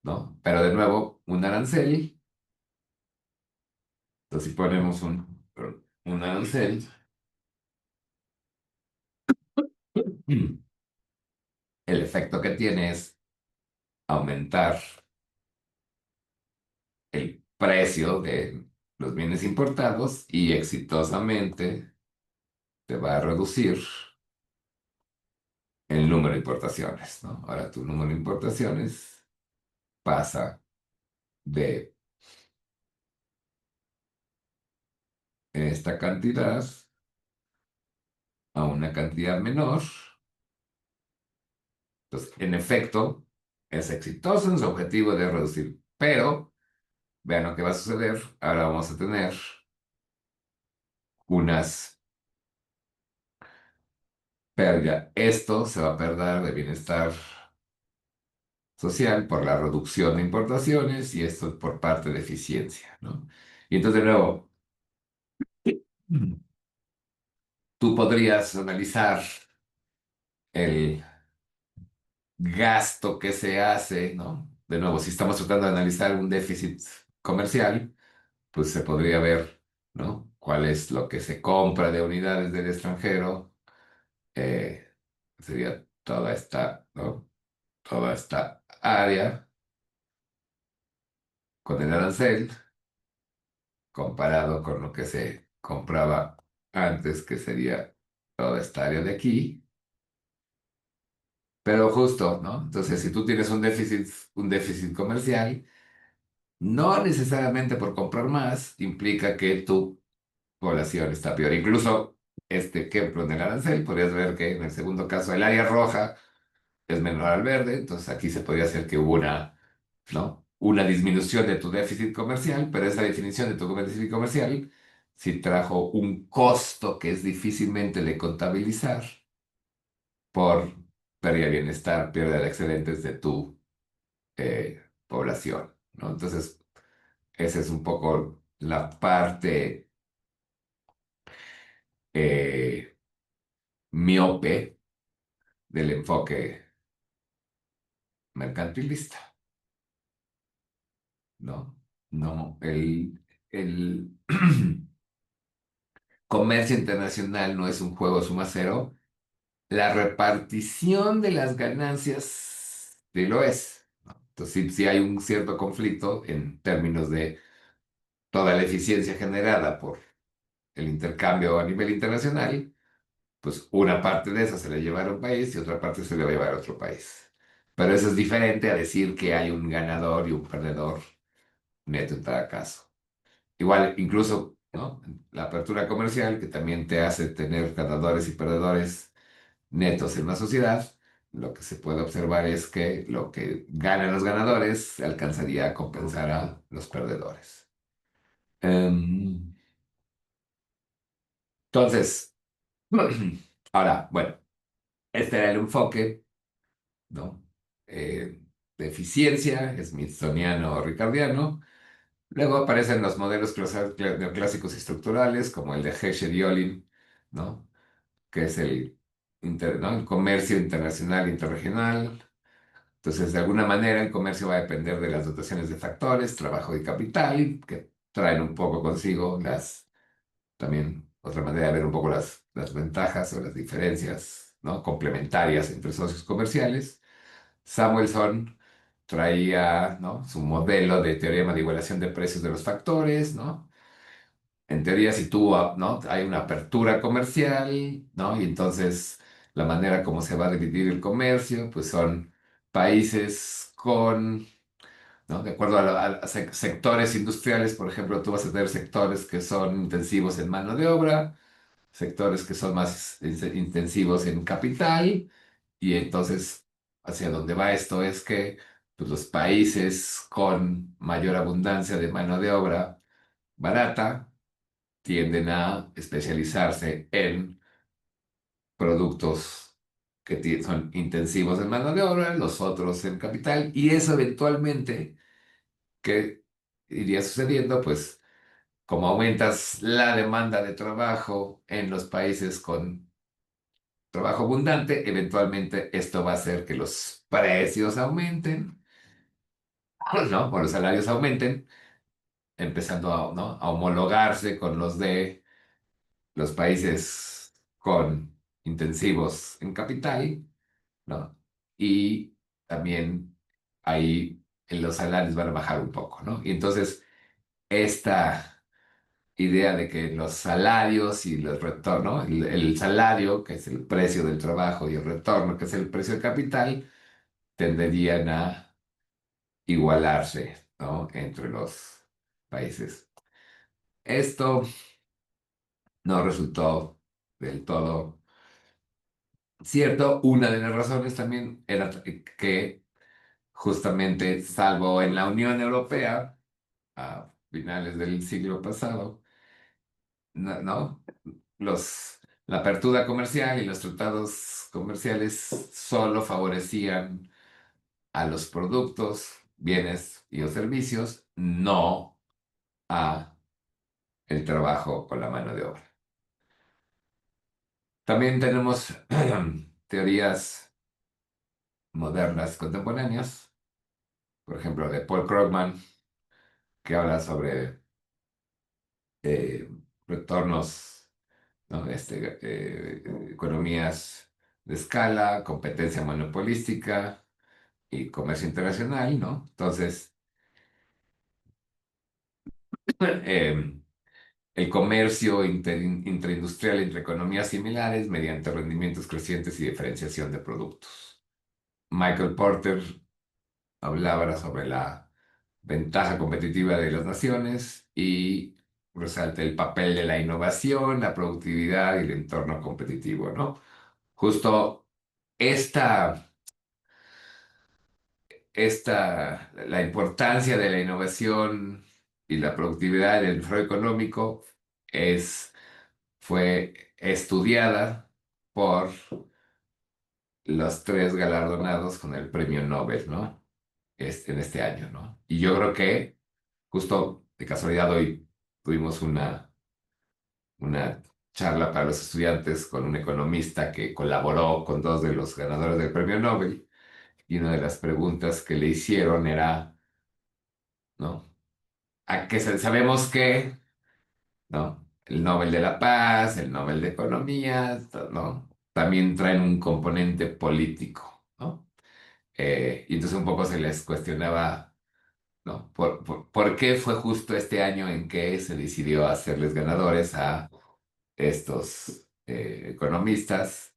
¿no? Pero de nuevo, un arancel, entonces si ponemos un arancel, el efecto que tiene es aumentar el precio de los bienes importados y exitosamente te va a reducir el número de importaciones, ¿no? Ahora tu número de importaciones pasa de esta cantidad a una cantidad menor. Entonces, en efecto, es exitoso en su objetivo de reducir, pero vean lo que va a suceder. Ahora vamos a tener unas pérdidas. Esto se va a perder de bienestar social por la reducción de importaciones y esto por parte de eficiencia, ¿no? Y entonces, de nuevo, tú podrías analizar el gasto que se hace, ¿no? De nuevo, si estamos tratando de analizar un déficit comercial, pues se podría ver, ¿no?, cuál es lo que se compra de unidades del extranjero. eh, Sería toda esta, ¿no?, toda esta área con el arancel comparado con lo que se compraba antes, que sería toda esta área de aquí. Pero justo, ¿no? Entonces, si tú tienes un déficit comercial, no necesariamente por comprar más implica que tu población está peor. Incluso este ejemplo en el arancel, podrías ver que en el segundo caso el área roja es menor al verde, entonces aquí se podría hacer que hubo una, ¿no?, una disminución de tu déficit comercial, pero esa definición de tu déficit comercial sí trajo un costo que es difícilmente de contabilizar por pérdida de bienestar, pérdida de excedentes de tu población, ¿no? Entonces, esa es un poco la parte eh, miope del enfoque mercantilista, ¿no? No, el comercio internacional no es un juego suma cero. La repartición de las ganancias sí lo es, ¿no? Entonces, sí hay un cierto conflicto en términos de toda la eficiencia generada por el intercambio a nivel internacional, pues una parte de esa se la lleva a un país y otra parte se le va a llevar a otro país. Pero eso es diferente a decir que hay un ganador y un perdedor neto en cada caso. Igual, incluso ¿no? La apertura comercial, que también te hace tener ganadores y perdedores netos en una sociedad, lo que se puede observar es que lo que ganan los ganadores alcanzaría a compensar a los perdedores. Em, entonces, ahora, bueno, este era el enfoque, ¿no? Eh, de eficiencia, smithsoniano o ricardiano. Luego aparecen los modelos neoclásicos y estructurales, como el de Heschel y Olin, ¿no? Que es ¿no? El comercio internacional e interregional. Entonces, de alguna manera, el comercio va a depender de las dotaciones de factores, trabajo y capital, que traen un poco consigo también otra manera de ver un poco las ventajas o las diferencias, ¿no? Complementarias entre socios comerciales. Samuelson traía, ¿no? Su modelo de teorema de igualación de precios de los factores, ¿no? En teoría, si tú, ¿no? Hay una apertura comercial, ¿no? Y entonces la manera como se va a dividir el comercio, pues son países con, ¿no? De acuerdo a sectores industriales, por ejemplo, tú vas a tener sectores que son intensivos en mano de obra, sectores que son más intensivos en capital, y entonces hacia dónde va esto es que pues, los países con mayor abundancia de mano de obra barata, tienden a especializarse en productos que son intensivos en mano de obra, los otros en capital, y eso eventualmente, ¿qué iría sucediendo? Pues como aumentas la demanda de trabajo en los países con trabajo abundante, eventualmente esto va a hacer que los precios aumenten, ¿no? O los salarios aumenten, empezando a, ¿no? a homologarse con los de los países con intensivos en capital, ¿no? Y también ahí los salarios van a bajar un poco, ¿no? Y entonces esta idea de que los salarios y los retornos, el salario, que es el precio del trabajo, y el retorno, que es el precio del capital, tenderían a igualarse, ¿no? Entre los países. Esto no resultó del todo cierto. Una de las razones también era que justamente, salvo en la Unión Europea, a finales del siglo pasado, ¿no? La apertura comercial y los tratados comerciales solo favorecían a los productos, bienes y los servicios, no a el trabajo con la mano de obra. También tenemos teorías modernas contemporáneas, por ejemplo, de Paul Krugman, que habla sobre eh, retornos, ¿no? Economías de escala, competencia monopolística y comercio internacional, ¿no? Entonces, eh, el comercio interindustrial entre economías similares mediante rendimientos crecientes y diferenciación de productos. Michael Porter hablaba sobre la ventaja competitiva de las naciones y resalta el papel de la innovación, la productividad y el entorno competitivo, ¿no? Justo esta, la importancia de la innovación y la productividad del desarrollo económico fue estudiada por los tres galardonados con el premio Nobel, ¿no? En este año, ¿no? Y yo creo que justo de casualidad hoy tuvimos una charla para los estudiantes con un economista que colaboró con dos de los ganadores del premio Nobel, y una de las preguntas que le hicieron era, ¿no? Sabemos que, ¿no? El Nobel de la Paz, el Nobel de Economía, ¿no? También traen un componente político, ¿no? Y entonces un poco se les cuestionaba, ¿no? ¿Por qué fue justo este año en que se decidió hacerles ganadores a estos economistas?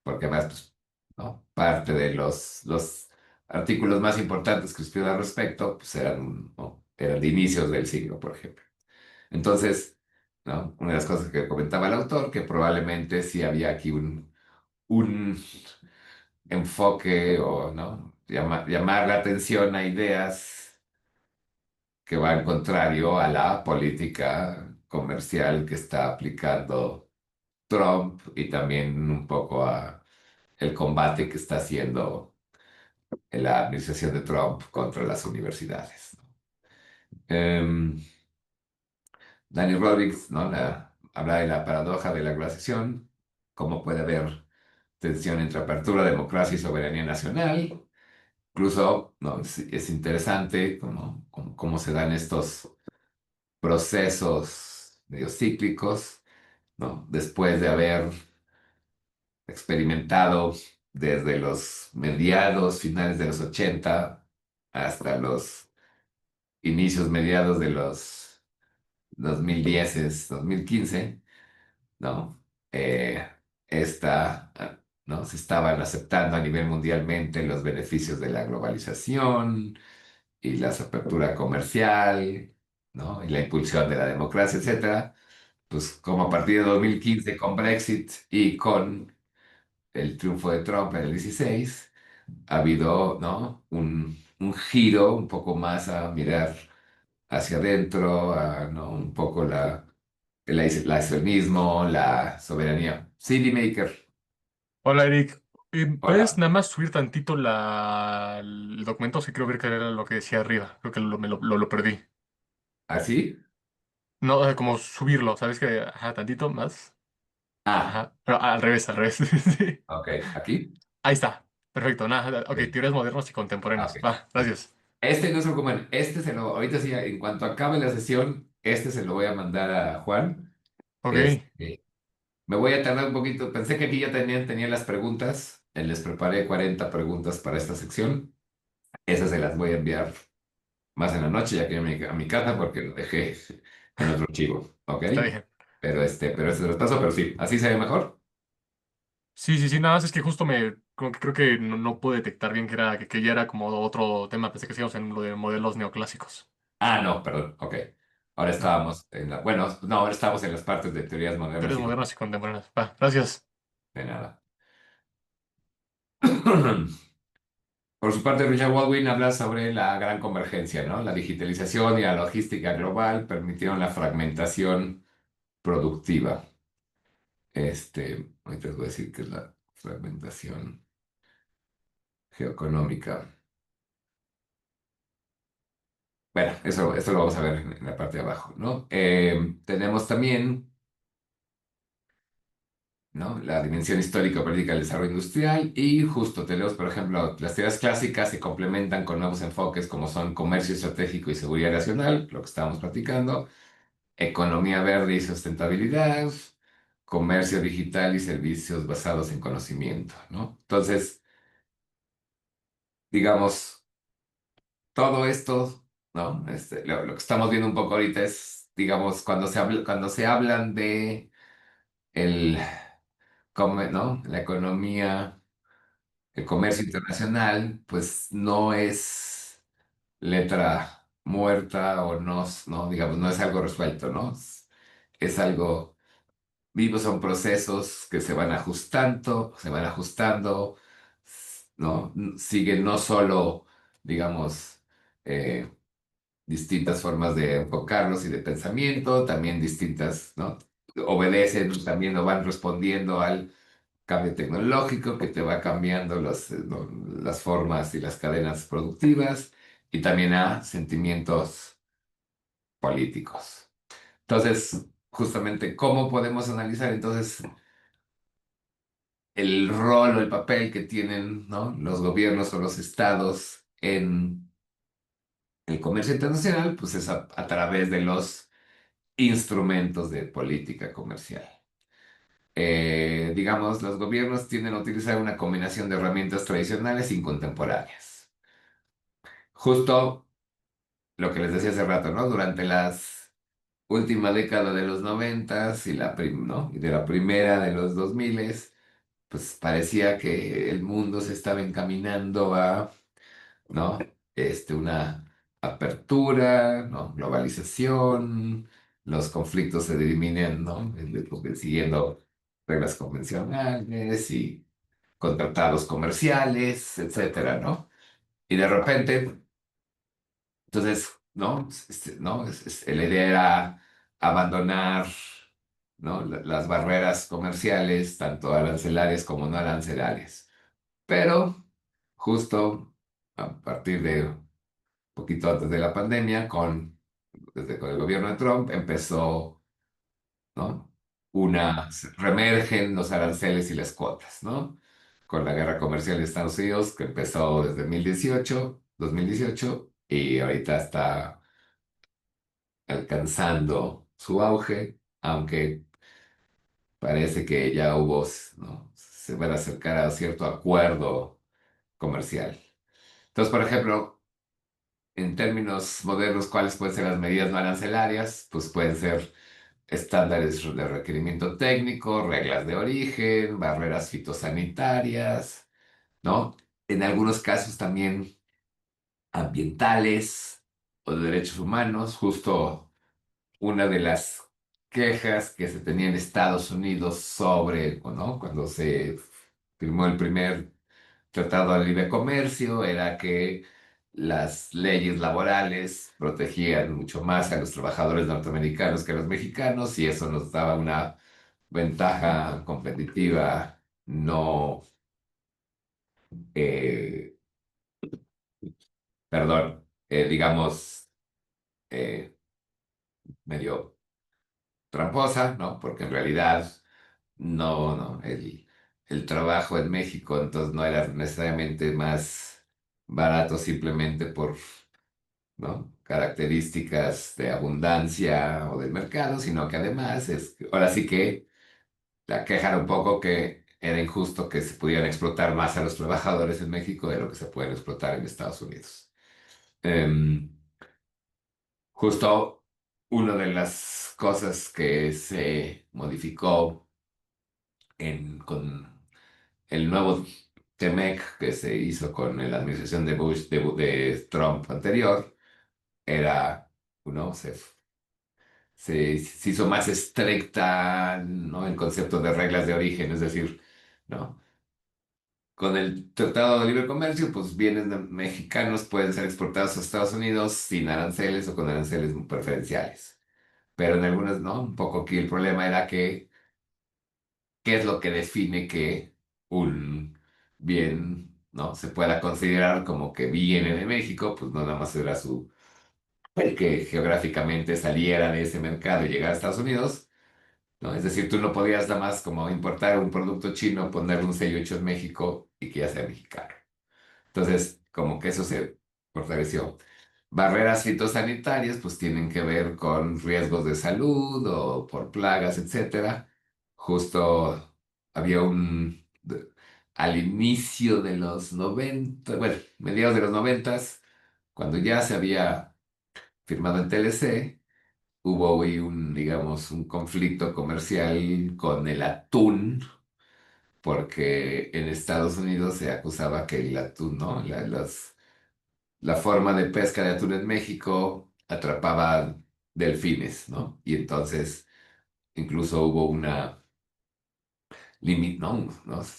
Porque además, pues, ¿no? Parte de los artículos más importantes que escribió al respecto, pues eran, ¿no? Eran de inicios del siglo, por ejemplo. Entonces, ¿no? Una de las cosas que comentaba el autor, que probablemente sí había aquí un enfoque o, ¿no? Llamar la atención a ideas que van contrario a la política comercial que está aplicando Trump y también un poco a el combate que está haciendo la administración de Trump contra las universidades. Em, Danny Rodriguez, ¿no? Habla de la paradoja de la glaciación, cómo puede haber tensión entre apertura, democracia y soberanía nacional. Incluso, ¿no? Es interesante cómo se dan estos procesos medio cíclicos, ¿no? Después de haber experimentado desde los mediados, finales de los 80 hasta los inicios, mediados de los 2010, 2015, ¿no? Eh, ¿no? Se estaban aceptando a nivel mundialmente los beneficios de la globalización y la apertura comercial, ¿no? Y la impulsión de la democracia, etcétera. Pues como a partir de 2015 con Brexit y con el triunfo de Trump en el 16, ha habido, ¿no? Un giro un poco más a mirar hacia adentro, ¿no? Un poco el aislacionismo, la soberanía. Sí, Maker. Hola Eric, ¿puedes Hola. nada más subir tantito el documento? Sí, quiero ver qué era lo que decía arriba. Creo que lo perdí. ¿Así? No, como subirlo, ¿sabes qué? Ajá, tantito más. Ah, Ajá, pero al revés, al revés. Sí. ok. ¿Aquí? Ahí está. Perfecto, nada. Ok, Sí. teorías modernas y Ah, contemporáneas. ok. Va, gracias. Este no es un común. Ahorita sí, en cuanto acabe la sesión, este se lo voy a mandar a Juan. Ok, Este, Me voy a tardar un poquito. Pensé que aquí ya tenía las preguntas. Les preparé 40 preguntas para esta sección. Esas se las voy a enviar más en la noche, ya que a mi casa, porque lo dejé en otro archivo. ¿Ok? está bien. Pero este los paso, pero sí, así se ve mejor. Sí, sí, sí, nada más es que justo como que creo que no pude detectar bien que ya era como otro tema. Pensé que seguíamos en lo de modelos neoclásicos. Ah, no, perdón. Ok. Ahora No, estábamos bueno, no, ahora estamos en las partes de teorías modernas teorías y modernas y contemporáneas. Va, gracias. de nada. Por su parte, Richard Baldwin habla sobre la gran convergencia, ¿no? La digitalización y la logística global permitieron la fragmentación productiva. Ahorita les voy a decir que es la fragmentación geoeconómica. Bueno, eso lo vamos a ver en la parte de abajo, ¿no? Tenemos también, ¿no? La dimensión histórica política del desarrollo industrial y justo tenemos, por ejemplo, las teorías clásicas se complementan con nuevos enfoques como son comercio estratégico y seguridad nacional, lo que estábamos platicando, economía verde y sustentabilidad, comercio digital y servicios basados en conocimiento, ¿no? Entonces, digamos, todo esto, ¿no? Lo que estamos viendo un poco ahorita es, digamos, cuando se hablan de el, ¿no? La economía, el comercio internacional, pues no es letra muerta o no, digamos, no es algo resuelto, ¿no? Es algo vivo, son procesos que se van ajustando, ¿no? Siguen no solo, digamos, eh, distintas formas de enfocarlos y de pensamiento, también distintas, ¿no? Obedecen también o van respondiendo al cambio tecnológico que te va cambiando ¿no? las formas y las cadenas productivas y también a sentimientos políticos. Entonces, justamente, ¿cómo podemos analizar entonces el rol o el papel que tienen, ¿no? Los gobiernos o los estados en el comercio internacional? Pues es a través de los instrumentos de política comercial. Digamos, los gobiernos tienden a utilizar una combinación de herramientas tradicionales y contemporáneas. Justo lo que les decía hace rato, ¿no? Durante las última década de los noventas y ¿no? Y de la primera de los 2000, pues parecía que el mundo se estaba encaminando a, ¿no? Una apertura, ¿no? Globalización, los conflictos se diriminen, ¿no? Siguiendo reglas convencionales y con tratados comerciales, etcétera, ¿no? Y de repente, entonces, ¿no? ¿No? La idea era abandonar, ¿no? Las barreras comerciales, tanto arancelarias como no arancelarias. Pero justo a partir de un poquito antes de la pandemia, desde con el gobierno de Trump, empezó, ¿no? Reemergen los aranceles y las cuotas, ¿no? Con la guerra comercial de Estados Unidos, que empezó desde 2018, y ahorita está alcanzando su auge, aunque parece que ya hubo, ¿no? Se van a acercar a cierto acuerdo comercial. Entonces, por ejemplo, en términos modernos, ¿cuáles pueden ser las medidas no arancelarias? Pues pueden ser estándares de requerimiento técnico, reglas de origen, barreras fitosanitarias, ¿no? En algunos casos también ambientales o de derechos humanos. Justo una de las quejas que se tenía en Estados Unidos sobre, ¿no? Cuando se firmó el primer tratado de libre comercio era que las leyes laborales protegían mucho más a los trabajadores norteamericanos que a los mexicanos y eso nos daba una ventaja competitiva no, eh, perdón, digamos, eh, medio tramposa, ¿no? Porque en realidad no, el trabajo en México entonces no era necesariamente más barato simplemente por, ¿no? Características de abundancia o del mercado, sino que además ahora sí que la queja era un poco que era injusto que se pudieran explotar más a los trabajadores en México de lo que se pueden explotar en Estados Unidos. Em, Justo una de las cosas que se modificó con el nuevo TEMEC que se hizo con la administración de Bush, de Trump anterior, era, ¿no? Se hizo más estricta, ¿no? El concepto de reglas de origen, es decir, ¿no? Con el Tratado de Libre Comercio, pues bienes mexicanos pueden ser exportados a Estados Unidos sin aranceles o con aranceles preferenciales. Pero en algunas, ¿no? Un poco aquí el problema era que, ¿qué es lo que define que un bien, ¿no? Se pueda considerar como que viene de México? Pues no nada más era el que geográficamente saliera de ese mercado y llegara a Estados Unidos, ¿no? Es decir, tú no podías nada más como importar un producto chino, ponerle un sello hecho en México y que ya sea mexicano. Entonces, como que eso se fortaleció. Barreras fitosanitarias, pues tienen que ver con riesgos de salud o por plagas, etcétera. Justo había al inicio de los 90, bueno, mediados de los 90, cuando ya se había firmado el TLC, hubo ahí digamos, un conflicto comercial con el atún, porque en Estados Unidos se acusaba que el atún, ¿no? La forma de pesca de atún en México atrapaba delfines, ¿no? Y entonces incluso hubo ¿no?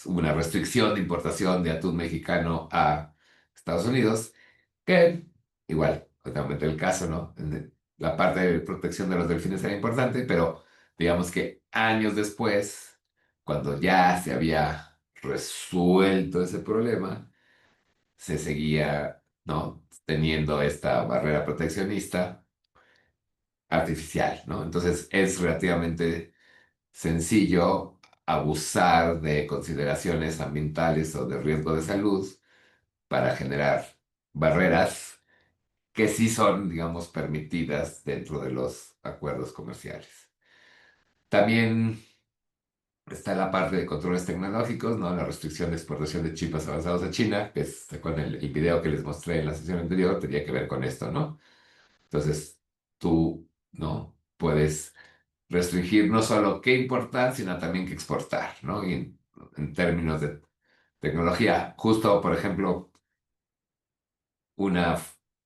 Hubo una restricción de importación de atún mexicano a Estados Unidos, que igual, totalmente el caso, ¿no? La parte de protección de los delfines era importante, pero digamos que años después, cuando ya se había resuelto ese problema, se seguía, ¿no? Teniendo esta barrera proteccionista artificial, ¿no? Entonces es relativamente sencillo abusar de consideraciones ambientales o de riesgo de salud para generar barreras que sí son, digamos, permitidas dentro de los acuerdos comerciales. También está la parte de controles tecnológicos, ¿no? La restricción de exportación de chips avanzados a China, que es con el video que les mostré en la sesión anterior, tenía que ver con esto, ¿no? Entonces, tú, ¿no? Puedes restringir no solo qué importar, sino también qué exportar, ¿no? Y en términos de tecnología, justo, por ejemplo, una,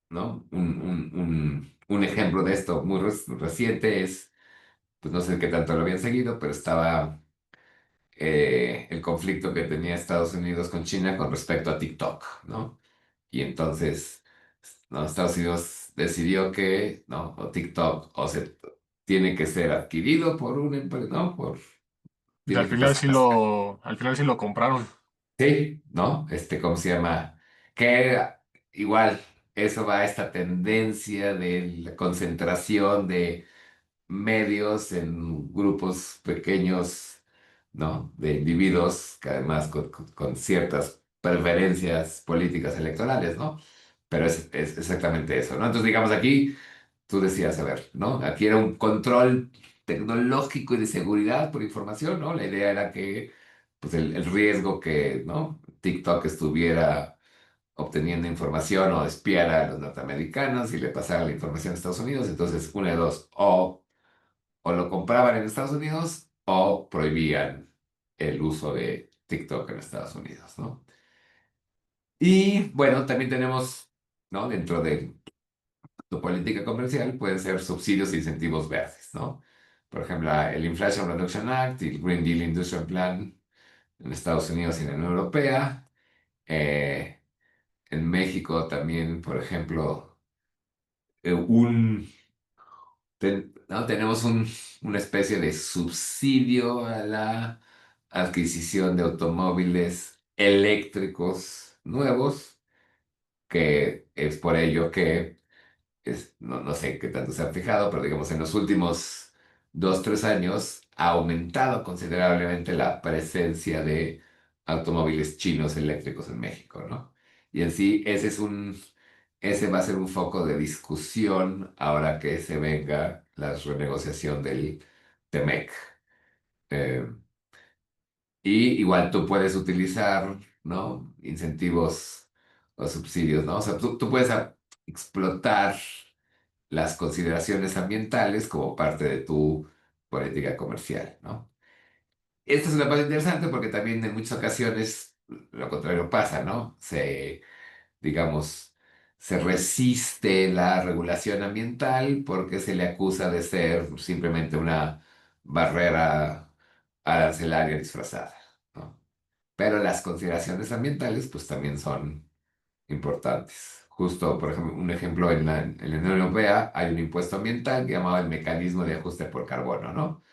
¿no? Un ejemplo de esto muy reciente es pues no sé qué tanto lo habían seguido, pero estaba el conflicto que tenía Estados Unidos con China con respecto a TikTok, ¿no? Y entonces, ¿no? Estados Unidos decidió que, ¿no? O TikTok o se tiene que ser adquirido por una empresa, ¿no? Y Tiene que pasar. al final sí lo compraron. Sí, ¿no? ¿Cómo se llama? Que igual eso va a esta tendencia de la concentración de medios en grupos pequeños, ¿no? De individuos que además con ciertas preferencias políticas electorales, ¿no? Pero es exactamente eso, ¿no? Entonces, digamos, aquí tú decías, a ver, ¿no? Aquí era un control tecnológico y de seguridad por información, ¿no? La idea era que, pues, el riesgo que, ¿no? TikTok estuviera obteniendo información o espiara a los norteamericanos y le pasara la información a Estados Unidos. Entonces, una de dos, o lo compraban en Estados Unidos o prohibían el uso de TikTok en Estados Unidos, ¿no? Y bueno, también tenemos, ¿no? Dentro de tu política comercial pueden ser subsidios e incentivos verdes, ¿no? Por ejemplo, el Inflation Reduction Act y el Green Deal Industrial Plan en Estados Unidos y en la Unión Europea. Eh, en México también, por ejemplo, un ¿no? Tenemos una especie de subsidio a la adquisición de automóviles eléctricos nuevos, que es por ello que no sé qué tanto se ha fijado, pero digamos en los últimos 2, 3 años ha aumentado considerablemente la presencia de automóviles chinos eléctricos en México, ¿no? Y en sí ese va a ser un foco de discusión ahora que se venga la renegociación del TEMEC. Eh, y igual tú puedes utilizar, ¿no? Incentivos o subsidios, ¿no? O sea, tú puedes explotar las consideraciones ambientales como parte de tu política comercial, ¿no? Esta es una parte interesante porque también en muchas ocasiones lo contrario pasa, ¿no? Digamos, se resiste la regulación ambiental porque se le acusa de ser simplemente una barrera arancelaria disfrazada, ¿no? Pero las consideraciones ambientales pues también son importantes. Justo, por ejemplo, un ejemplo en la Unión Europea hay un impuesto ambiental que llamaba el mecanismo de ajuste por carbono, ¿no?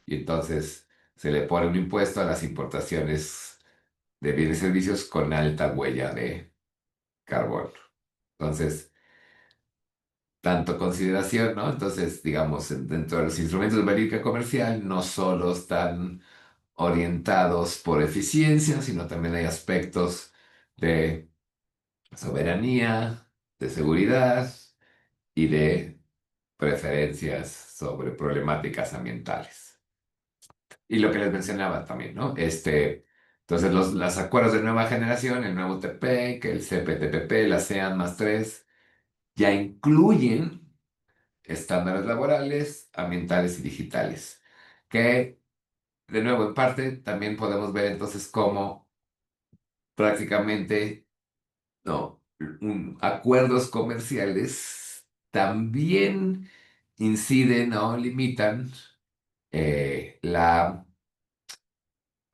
Y entonces se le pone un impuesto a las importaciones de bienes y servicios con alta huella de carbono. Entonces, tanto consideración, ¿no? Entonces, digamos, dentro de los instrumentos de política comercial no solo están orientados por eficiencia, sino también hay aspectos de soberanía, de seguridad y de preferencias sobre problemáticas ambientales. Y lo que les mencionaba también, ¿no? Entonces, los acuerdos de nueva generación, el nuevo TPEC, el CPTPP, la ASEAN más tres, ya incluyen estándares laborales, ambientales y digitales, que, de nuevo, en parte, también podemos ver entonces cómo prácticamente, no, acuerdos comerciales también inciden o limitan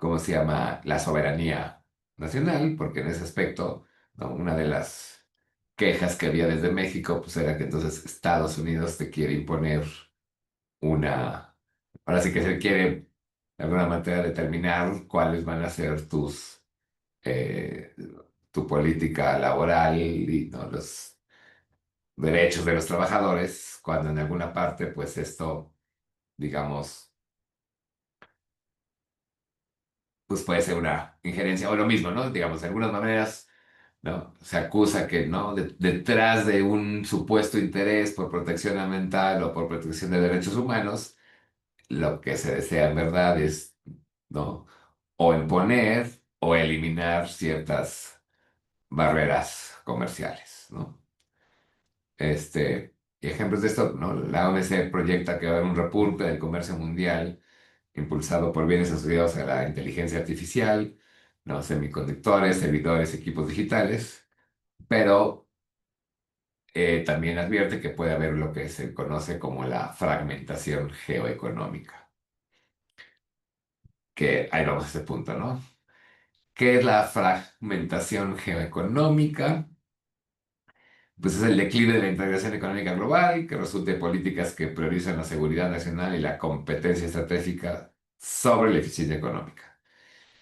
¿cómo se llama? La soberanía nacional, porque en ese aspecto, ¿no? Una de las quejas que había desde México, pues era que entonces Estados Unidos te quiere imponer una, ahora sí que se quiere de alguna manera determinar cuáles van a ser eh, tu política laboral y, ¿no? Los derechos de los trabajadores, cuando en alguna parte, pues esto, digamos, pues puede ser una injerencia o lo mismo, ¿no? Digamos, de algunas maneras, ¿no? Se acusa que, ¿no? Detrás de un supuesto interés por protección ambiental o por protección de derechos humanos, lo que se desea en verdad es, ¿no? O imponer o eliminar ciertas barreras comerciales, ¿no? Ejemplos de esto, ¿no? La OMC proyecta que va a haber un repunte del comercio mundial impulsado por bienes asociados a la inteligencia artificial, ¿no? Semiconductores, servidores, equipos digitales, pero también advierte que puede haber lo que se conoce como la fragmentación geoeconómica, que ahí vamos a este punto, ¿no? ¿Qué es la fragmentación geoeconómica? Pues es el declive de la integración económica global que resulta de políticas que priorizan la seguridad nacional y la competencia estratégica sobre la eficiencia económica.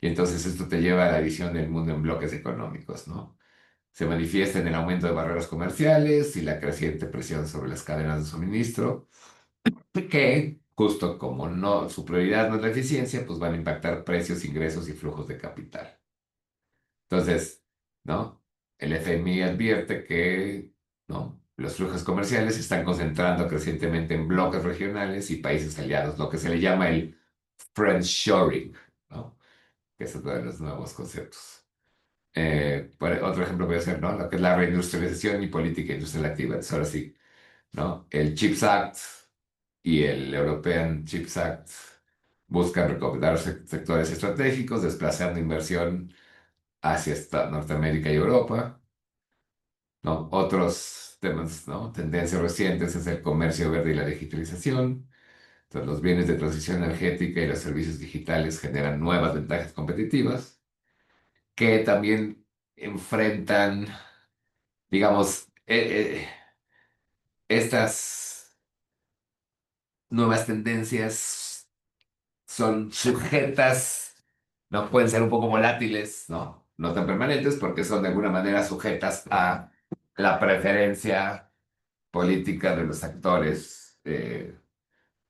Y entonces esto te lleva a la visión del mundo en bloques económicos, ¿no? Se manifiesta en el aumento de barreras comerciales y la creciente presión sobre las cadenas de suministro, que, justo como no, su prioridad no es la eficiencia, pues van a impactar precios, ingresos y flujos de capital. Entonces, ¿no? El FMI advierte que, ¿no? Los flujos comerciales se están concentrando crecientemente en bloques regionales y países aliados, lo que se le llama el friendshoring, ¿no? Que es otro de los nuevos conceptos. Otro ejemplo puede ser, ¿no? Lo que es la reindustrialización y política industrial activa. Entonces, ahora sí, ¿no? El CHIPS Act y el European CHIPS Act buscan recomendar sectores estratégicos, desplazando inversión hacia Norteamérica y Europa, ¿no? Otros temas, ¿no? Tendencias recientes es el comercio verde y la digitalización. Entonces, los bienes de transición energética y los servicios digitales generan nuevas ventajas competitivas que también enfrentan, digamos, estas nuevas tendencias son sujetas, ¿no? Pueden ser un poco volátiles, ¿no? No tan permanentes porque son de alguna manera sujetas a la preferencia política de los actores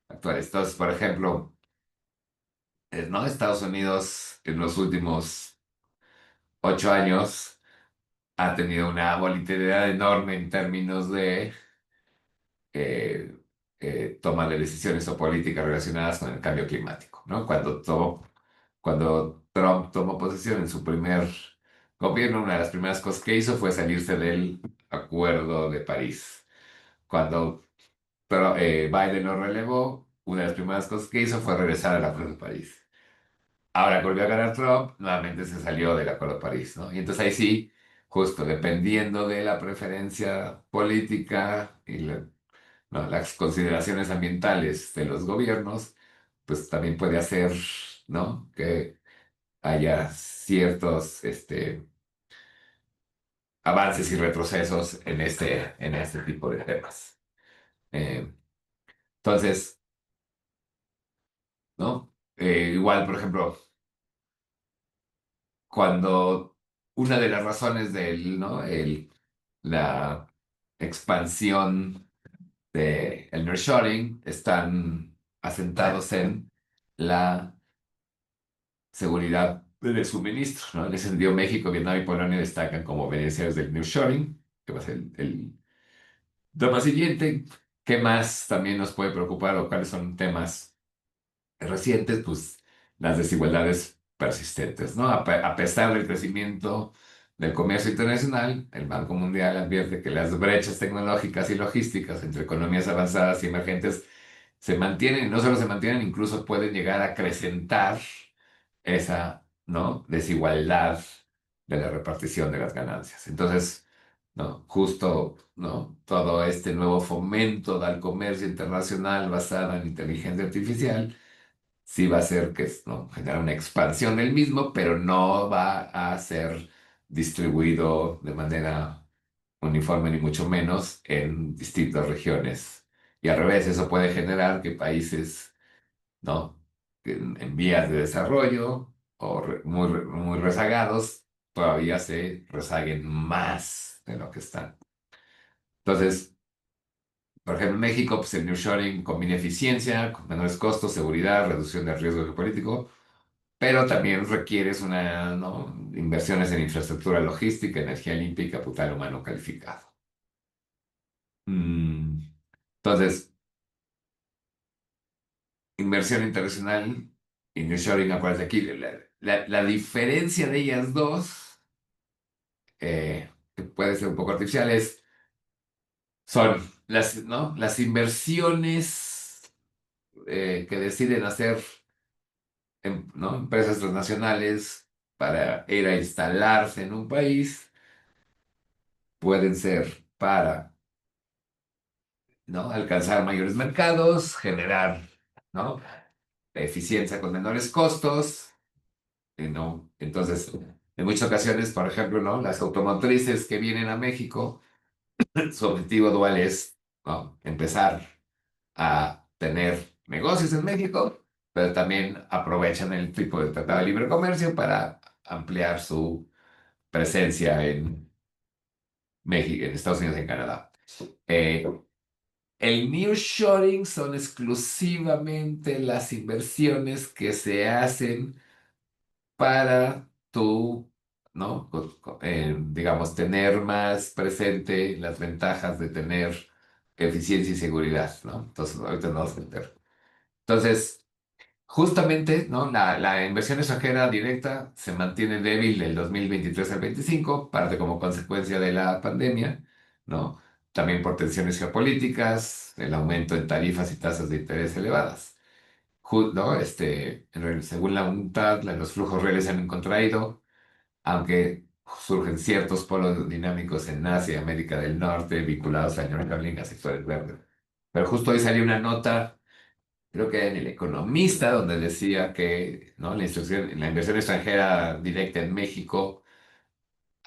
actuales. Entonces, por ejemplo, ¿no? Estados Unidos en los últimos 8 años ha tenido una volatilidad enorme en términos de eh, toma de decisiones o políticas relacionadas con el cambio climático, ¿no? Cuando Trump tomó posesión en su primer gobierno, una de las primeras cosas que hizo fue salirse del Acuerdo de París. Cuando Biden lo relevó, una de las primeras cosas que hizo fue regresar al Acuerdo de París. Ahora que volvió a ganar Trump, nuevamente se salió del Acuerdo de París, ¿no? Y entonces ahí sí, justo dependiendo de la preferencia política y ¿no? las consideraciones ambientales de los gobiernos, pues también puede hacer, ¿no? Que haya ciertos avances y retrocesos en este tipo de temas. Eh, entonces, ¿no? Igual, por ejemplo, cuando una de las razones ¿no? La expansión del nearshoring están asentados en la seguridad de suministro, ¿no? En ese sentido, México, Vietnam y Polonia destacan como beneficiarios del nearshoring, que va a ser el tema siguiente. ¿Qué más también nos puede preocupar o cuáles son temas recientes? Pues las desigualdades persistentes, ¿no? A pesar del crecimiento del comercio internacional, el Banco Mundial advierte que las brechas tecnológicas y logísticas entre economías avanzadas y emergentes se mantienen, y no solo se mantienen, incluso pueden llegar a acrecentar esa, ¿no? desigualdad de la repartición de las ganancias. Entonces, ¿no? Justo, ¿no? Todo este nuevo fomento al comercio internacional basado en inteligencia artificial sí va a hacer que, ¿no? genera una expansión del mismo, pero no va a ser distribuido de manera uniforme ni mucho menos en distintas regiones. Y al revés, eso puede generar que países, ¿no? que en vías de desarrollo o muy rezagados todavía se rezaguen más de lo que están. Entonces, por ejemplo, en México, pues el nearshoring combina eficiencia, con menores costos, seguridad, reducción del riesgo geopolítico, pero también requieres ¿no? inversiones en infraestructura logística, energía limpia y capital humano calificado. Mm, Entonces, inversión internacional y nearshoring, acuérdate aquí, la diferencia de ellas dos, que puede ser un poco artificial, son ¿no? las inversiones que deciden hacer ¿no? empresas transnacionales para ir a instalarse en un país, pueden ser para ¿no? Alcanzar mayores mercados, generar, ¿no? Eficiencia con menores costos, ¿no? Entonces, en muchas ocasiones, por ejemplo, ¿no? Las automotrices que vienen a México, su objetivo dual es, ¿no? Empezar a tener negocios en México, pero también aprovechan el tipo de tratado de libre comercio para ampliar su presencia en México, en Estados Unidos y en Canadá. Eh, el nearshoring son exclusivamente las inversiones que se hacen para tú, ¿no? Digamos, tener más presente las ventajas de tener eficiencia y seguridad, ¿no? Entonces, ahorita no vamos a meter. Entonces, justamente, ¿no? La inversión extranjera directa se mantiene débil del 2023 al 25, parte como consecuencia de la pandemia, ¿no? También por tensiones geopolíticas, el aumento en tarifas y tasas de interés elevadas. ¿No? Según la UNCTAD, los flujos reales se han contraído, aunque surgen ciertos polos dinámicos en Asia y América del Norte vinculados al nearshoring a sectores verdes. Pero justo hoy salió una nota, creo que en El Economista, donde decía que, ¿no? La inversión extranjera directa en México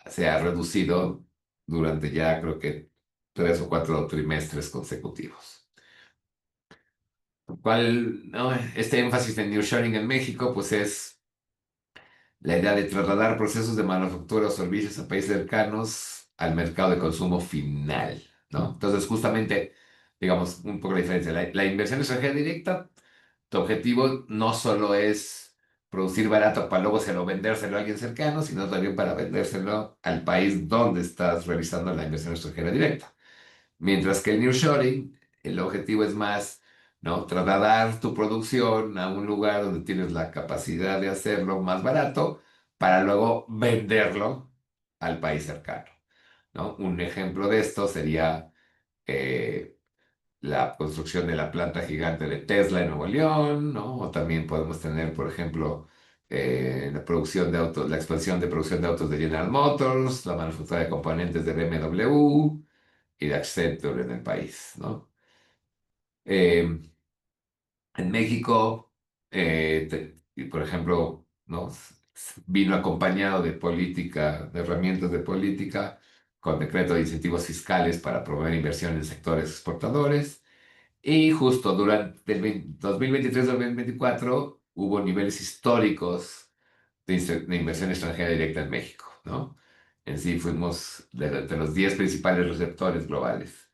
se ha reducido durante ya creo que 3 o 4 trimestres consecutivos. ¿Cuál, no? Este énfasis en nearshoring en México, pues es la idea de trasladar procesos de manufactura o servicios a países cercanos al mercado de consumo final, ¿no? Entonces, justamente, digamos, un poco la diferencia. La inversión extranjera directa, tu objetivo no solo es producir barato para luego vendérselo a alguien cercano, sino también para vendérselo al país donde estás realizando la inversión extranjera directa. Mientras que el nearshoring, el objetivo es más, ¿no? Trasladar tu producción a un lugar donde tienes la capacidad de hacerlo más barato para luego venderlo al país cercano, ¿no? Un ejemplo de esto sería eh, la construcción de la planta gigante de Tesla en Nuevo León, ¿no? O también podemos tener, por ejemplo, la producción de autos, la expansión de producción de autos de General Motors, la manufactura de componentes de BMW y de Accenture en el país, ¿no? Eh, en México, y por ejemplo, ¿no? Vino acompañado de política, de herramientas de política, con decreto de incentivos fiscales para promover inversión en sectores exportadores. Y justo durante el 2023-2024 hubo niveles históricos de inversión extranjera directa en México, ¿no? En sí fuimos de los 10 principales receptores globales.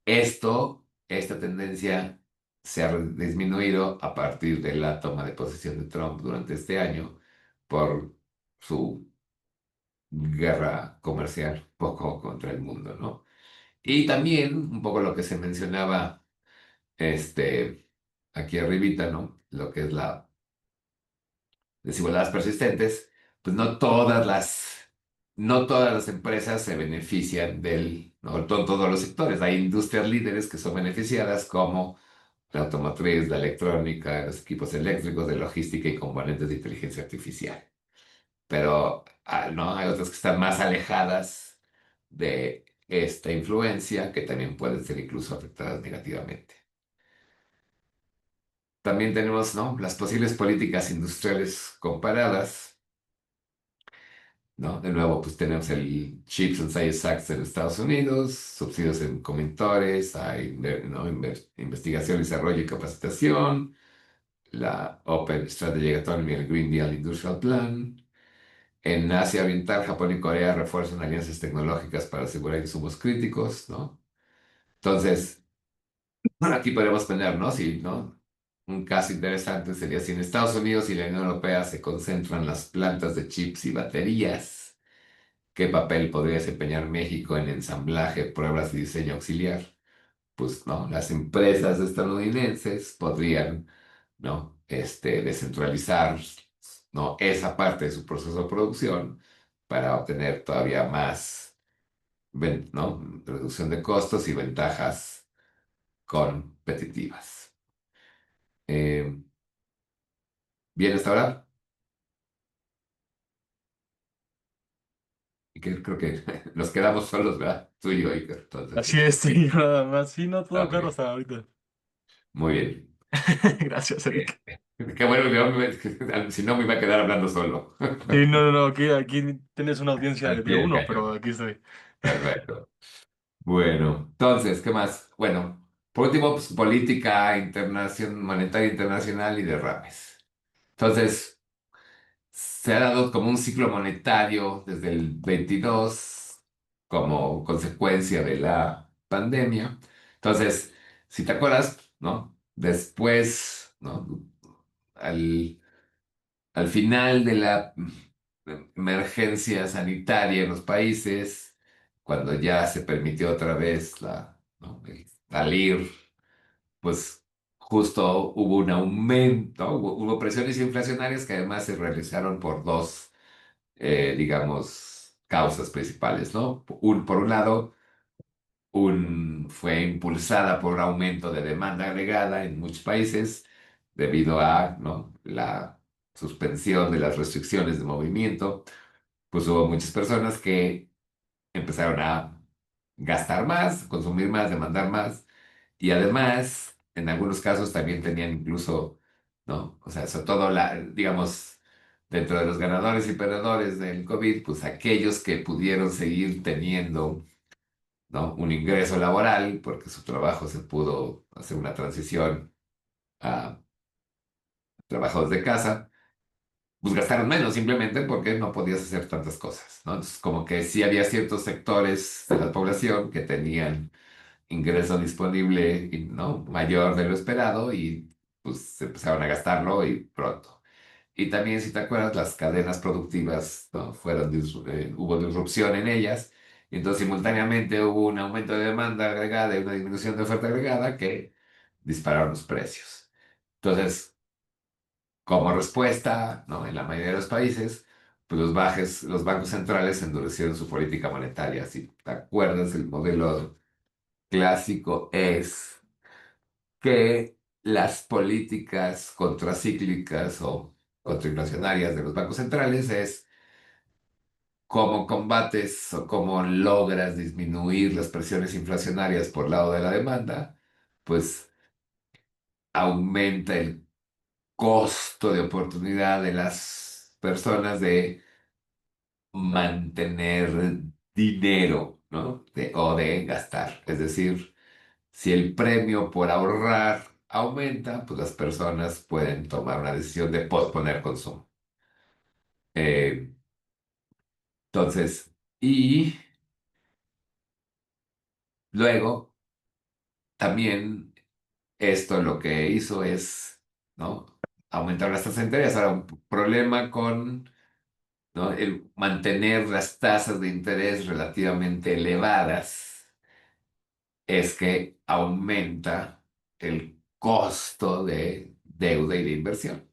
Esta tendencia se ha disminuido a partir de la toma de posesión de Trump durante este año por su guerra comercial poco contra el mundo, ¿no? Y también un poco lo que se mencionaba aquí arribita, ¿no? Lo que es la desigualdades persistentes, pues no todas las empresas se benefician no todos los sectores. Hay industrias líderes que son beneficiadas como la automotriz, la electrónica, los equipos eléctricos, de logística y componentes de inteligencia artificial. Pero no, hay otras que están más alejadas de esta influencia que también pueden ser incluso afectadas negativamente. También tenemos, ¿no? Las posibles políticas industriales comparadas, ¿no? De nuevo, pues tenemos el Chips and Science Act en Estados Unidos, subsidios en comentores, hay, ¿no? Investigación, desarrollo y capacitación, la Open Strategic Autonomy, el Green Deal Industrial Plan. En Asia Oriental, Japón y Corea refuerzan alianzas tecnológicas para asegurar insumos críticos, ¿no? Entonces, bueno, aquí podemos poner, ¿no? Si, ¿no? Un caso interesante sería si en Estados Unidos y la Unión Europea se concentran las plantas de chips y baterías. ¿Qué papel podría desempeñar México en ensamblaje, pruebas y diseño auxiliar? Pues no, las empresas estadounidenses podrían, ¿no? Descentralizar, ¿no? Esa parte de su proceso de producción para obtener todavía más, ¿no? Reducción de costos y ventajas competitivas. Eh, ¿Bien hasta ahora? y que creo que nos quedamos solos, ¿verdad? Tú y yo, Iker. Entonces, Así es, sí, nada más. Sí, no, todo claro ok, hasta ahorita. muy bien. Gracias, Eric. Qué bueno que si no me iba a quedar hablando solo. Sí, no, no, no, aquí tienes una audiencia Al de pie del uno, pero cañón. aquí estoy. Perfecto. Bueno, entonces, ¿qué más? Bueno, por último, pues, política monetaria internacional y derrames. Entonces, se ha dado como un ciclo monetario desde el 22 como consecuencia de la pandemia. Entonces, si te acuerdas, ¿no? Después, ¿no? Al, al final de la emergencia sanitaria en los países, cuando ya se permitió otra vez ¿no? el salir, pues justo hubo un aumento, hubo presiones inflacionarias que además se realizaron por dos, digamos, causas principales, ¿no? Por un lado, fue impulsada por un aumento de demanda agregada en muchos países debido a, ¿no? la suspensión de las restricciones de movimiento, pues hubo muchas personas que empezaron a gastar más, consumir más, demandar más, y además, en algunos casos también tenían incluso, ¿no? O sea, sobre todo, digamos, dentro de los ganadores y perdedores del COVID, pues aquellos que pudieron seguir teniendo, ¿no? Un ingreso laboral, porque su trabajo se pudo hacer una transición a trabajos de casa, pues gastaron menos simplemente porque no podías hacer tantas cosas, ¿no? Entonces, como que sí había ciertos sectores de la población que tenían ingreso disponible, ¿no? Mayor de lo esperado y pues empezaron a gastarlo y pronto. Y también, si te acuerdas, las cadenas productivas, ¿no? Hubo disrupción en ellas, y entonces simultáneamente hubo un aumento de demanda agregada y una disminución de oferta agregada que dispararon los precios. Entonces, como respuesta, ¿no? En la mayoría de los países, pues los bancos centrales endurecieron su política monetaria. Si te acuerdas, el modelo clásico es que las políticas contracíclicas o contrainflacionarias de los bancos centrales es cómo combates o cómo logras disminuir las presiones inflacionarias por lado de la demanda, pues aumenta el costo de oportunidad de las personas de mantener dinero, ¿no? O de gastar. Es decir, si el premio por ahorrar aumenta, pues las personas pueden tomar una decisión de posponer consumo. Eh, y luego también esto lo que hizo es, ¿no? Aumentar las tasas de interés. Ahora, un problema con, ¿no? el mantener las tasas de interés relativamente elevadas es que aumenta el costo de deuda y de inversión.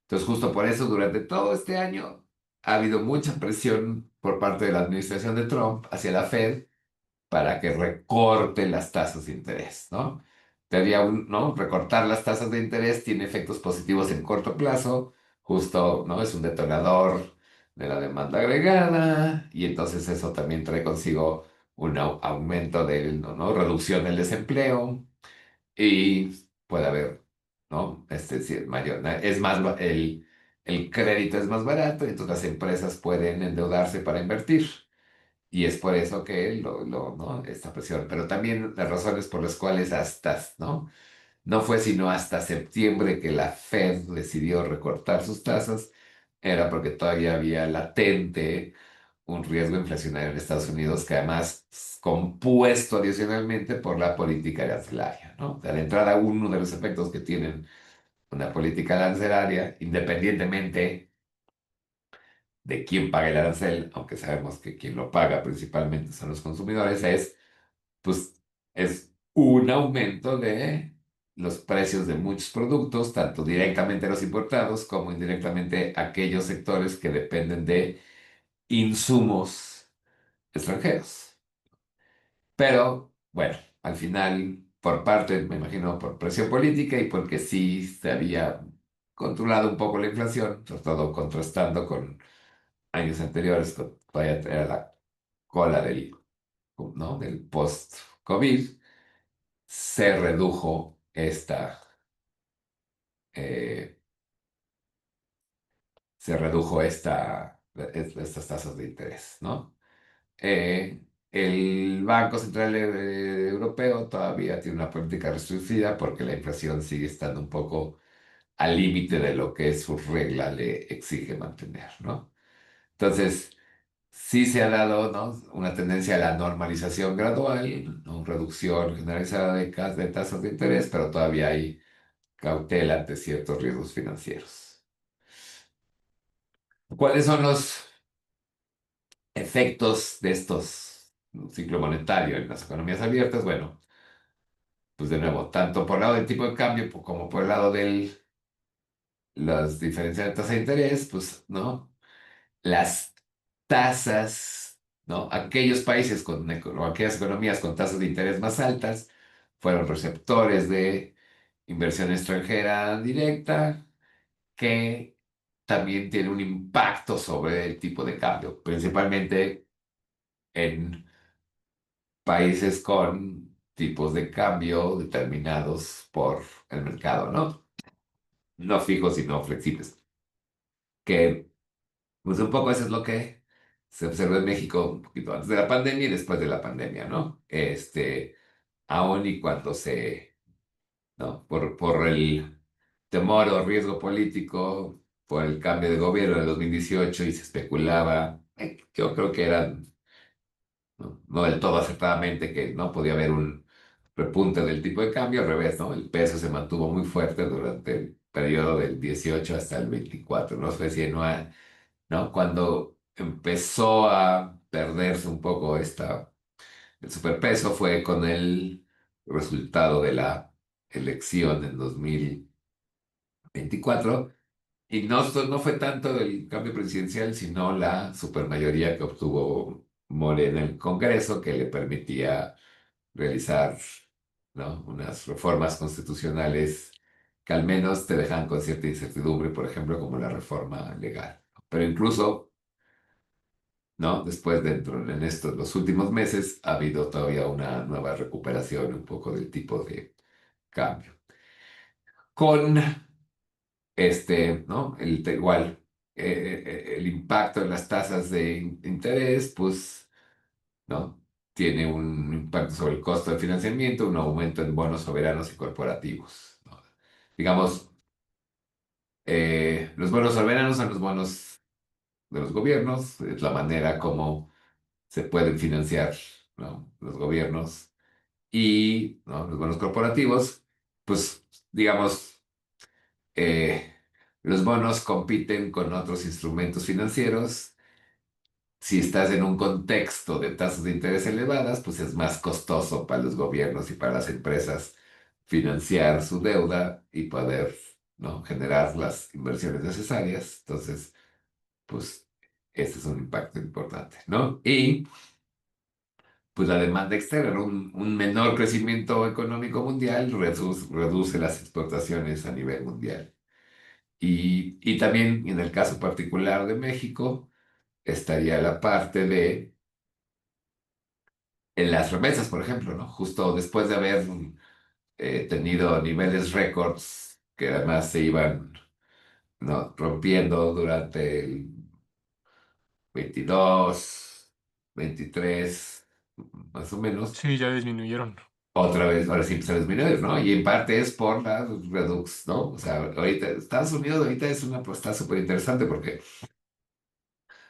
Entonces, justo por eso, durante todo este año ha habido mucha presión por parte de la administración de Trump hacia la Fed para que recorte las tasas de interés, ¿no? ¿no? Recortar las tasas de interés tiene efectos positivos en corto plazo, justo, ¿no? Es un detonador de la demanda agregada y entonces eso también trae consigo un aumento del, ¿no? Reducción del desempleo y puede haber, ¿no? Sí, mayor, ¿no? El crédito es más barato y entonces las empresas pueden endeudarse para invertir. Y es por eso que ¿no? Esta presión. Pero también las razones por las cuales ¿no? No fue sino hasta septiembre que la Fed decidió recortar sus tasas, era porque todavía había latente un riesgo inflacionario en Estados Unidos que además es compuesto adicionalmente por la política arancelaria, ¿no? O sea, de entrada, uno de los efectos que tienen una política arancelaria, independientemente de quién paga el arancel, aunque sabemos que quien lo paga principalmente son los consumidores, pues, es un aumento de los precios de muchos productos, tanto directamente los importados como indirectamente aquellos sectores que dependen de insumos extranjeros. Pero, bueno, al final, por parte, me imagino, por presión política y porque sí se había controlado un poco la inflación, sobre todo contrastando con años anteriores, todavía era la cola ¿no? del post-COVID, se redujo eh, estas tasas de interés, ¿no? El Banco Central Europeo todavía tiene una política restringida porque la inflación sigue estando un poco al límite de lo que su regla le exige mantener, ¿no? Entonces, sí se ha dado, ¿no? Una tendencia a la normalización gradual, ¿no? Reducción generalizada de tasas de interés, pero todavía hay cautela ante ciertos riesgos financieros. ¿Cuáles son los efectos de estos ciclo monetario en las economías abiertas? Bueno, pues de nuevo, tanto por el lado del tipo de cambio como por el lado de las diferencias de tasa de interés, pues, ¿no? Las tasas, ¿no? Aquellos países o aquellas economías con tasas de interés más altas fueron receptores de inversión extranjera directa que también tiene un impacto sobre el tipo de cambio, principalmente en países con tipos de cambio determinados por el mercado, ¿no? No fijos, sino flexibles. Que, pues un poco eso es lo que se observó en México un poquito antes de la pandemia y después de la pandemia, ¿no? Aun y cuando ¿no? Por el temor o riesgo político, por el cambio de gobierno en el 2018 y se especulaba, yo creo que eran no del todo acertadamente, que no podía haber un repunte del tipo de cambio, al revés, ¿no? El peso se mantuvo muy fuerte durante el periodo del 18 hasta el 24, ¿no? Fue decir, ¿no? Cuando empezó a perderse un poco el superpeso fue con el resultado de la elección en 2024. Y no fue tanto el cambio presidencial, sino la supermayoría que obtuvo Morena en el Congreso, que le permitía realizar, ¿no? unas reformas constitucionales que al menos te dejan con cierta incertidumbre, por ejemplo, como la reforma legal. Pero incluso, ¿no? Después, en estos, los últimos meses, ha habido todavía una nueva recuperación un poco del tipo de cambio. Con ¿no? Igual, el impacto en las tasas de interés, pues, ¿no? Tiene un impacto sobre el costo de financiamiento, un aumento en bonos soberanos y corporativos, ¿no? Digamos, los bonos soberanos son los bonos de los gobiernos, es la manera como se pueden financiar, ¿no? Los gobiernos y, ¿no? Los bonos corporativos, pues, digamos, eh, los bonos compiten con otros instrumentos financieros. Si estás en un contexto de tasas de interés elevadas, pues es más costoso para los gobiernos y para las empresas financiar su deuda y poder, ¿no? generar las inversiones necesarias. Entonces, pues, este es un impacto importante, ¿no? Y, pues, la demanda externa, ¿no? Un menor crecimiento económico mundial reduce las exportaciones a nivel mundial. Y también en el caso particular de México, estaría la parte de en las remesas, por ejemplo, ¿no? Justo después de haber tenido niveles récords que además se iban, ¿no? rompiendo durante el 22, 23, más o menos. Sí, ya disminuyeron. Otra vez, ahora sí empiezan a disminuir, ¿no? Y en parte es por la Redux, ¿no? O sea, ahorita Estados Unidos ahorita es una está súper interesante porque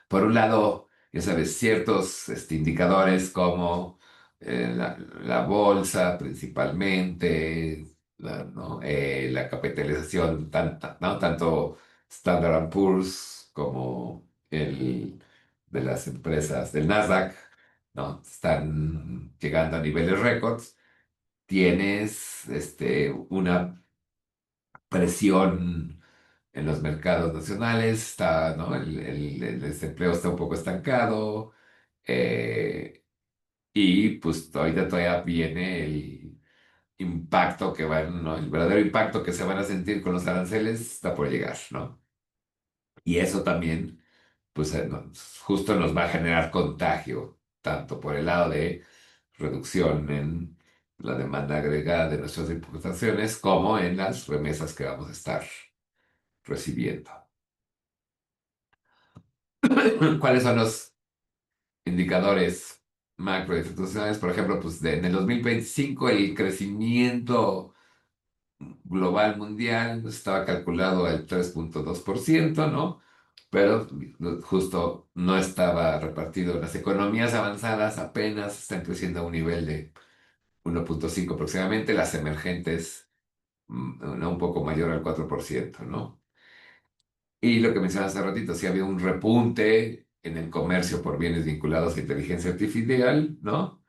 por un lado, ya sabes, ciertos indicadores como la bolsa principalmente, ¿no? La capitalización, ¿no? Tanto Standard Poor's como el de las empresas del Nasdaq, ¿no? Están llegando a niveles récords. Tienes una presión en los mercados nacionales, ¿no? El desempleo está un poco estancado, eh, y pues ahorita todavía viene el impacto ¿no? El verdadero impacto que se van a sentir con los aranceles está por llegar, ¿no? Y eso también pues justo nos va a generar contagio, tanto por el lado de reducción en la demanda agregada de nuestras importaciones como en las remesas que vamos a estar recibiendo. ¿Cuáles son los indicadores macroinstitucionales? Por ejemplo, pues en el 2025 el crecimiento global mundial estaba calculado al 3,2%, ¿no? Pero justo no estaba repartido. Las economías avanzadas apenas están creciendo a un nivel de 1,5 aproximadamente, las emergentes un poco mayor al 4%, ¿no? Y lo que mencionaba hace ratito, sí había un repunte en el comercio por bienes vinculados a inteligencia artificial, ¿no?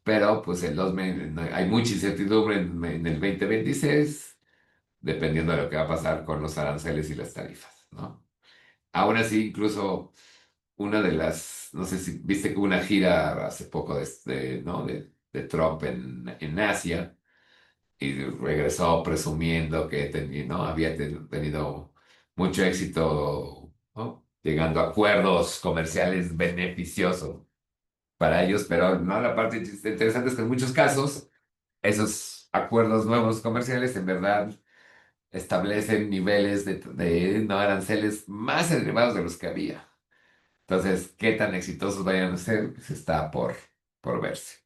Pero pues hay mucha incertidumbre en el 2026, dependiendo de lo que va a pasar con los aranceles y las tarifas, ¿no? Aún así, incluso no sé si viste que hubo una gira hace poco ¿no? de Trump en Asia y regresó presumiendo que ¿no? había tenido mucho éxito, ¿no? Llegando a acuerdos comerciales beneficiosos para ellos, pero no, la parte interesante es que en muchos casos esos acuerdos nuevos comerciales en verdad establecen niveles no aranceles más elevados de los que había. Entonces, qué tan exitosos vayan a ser, pues está por verse.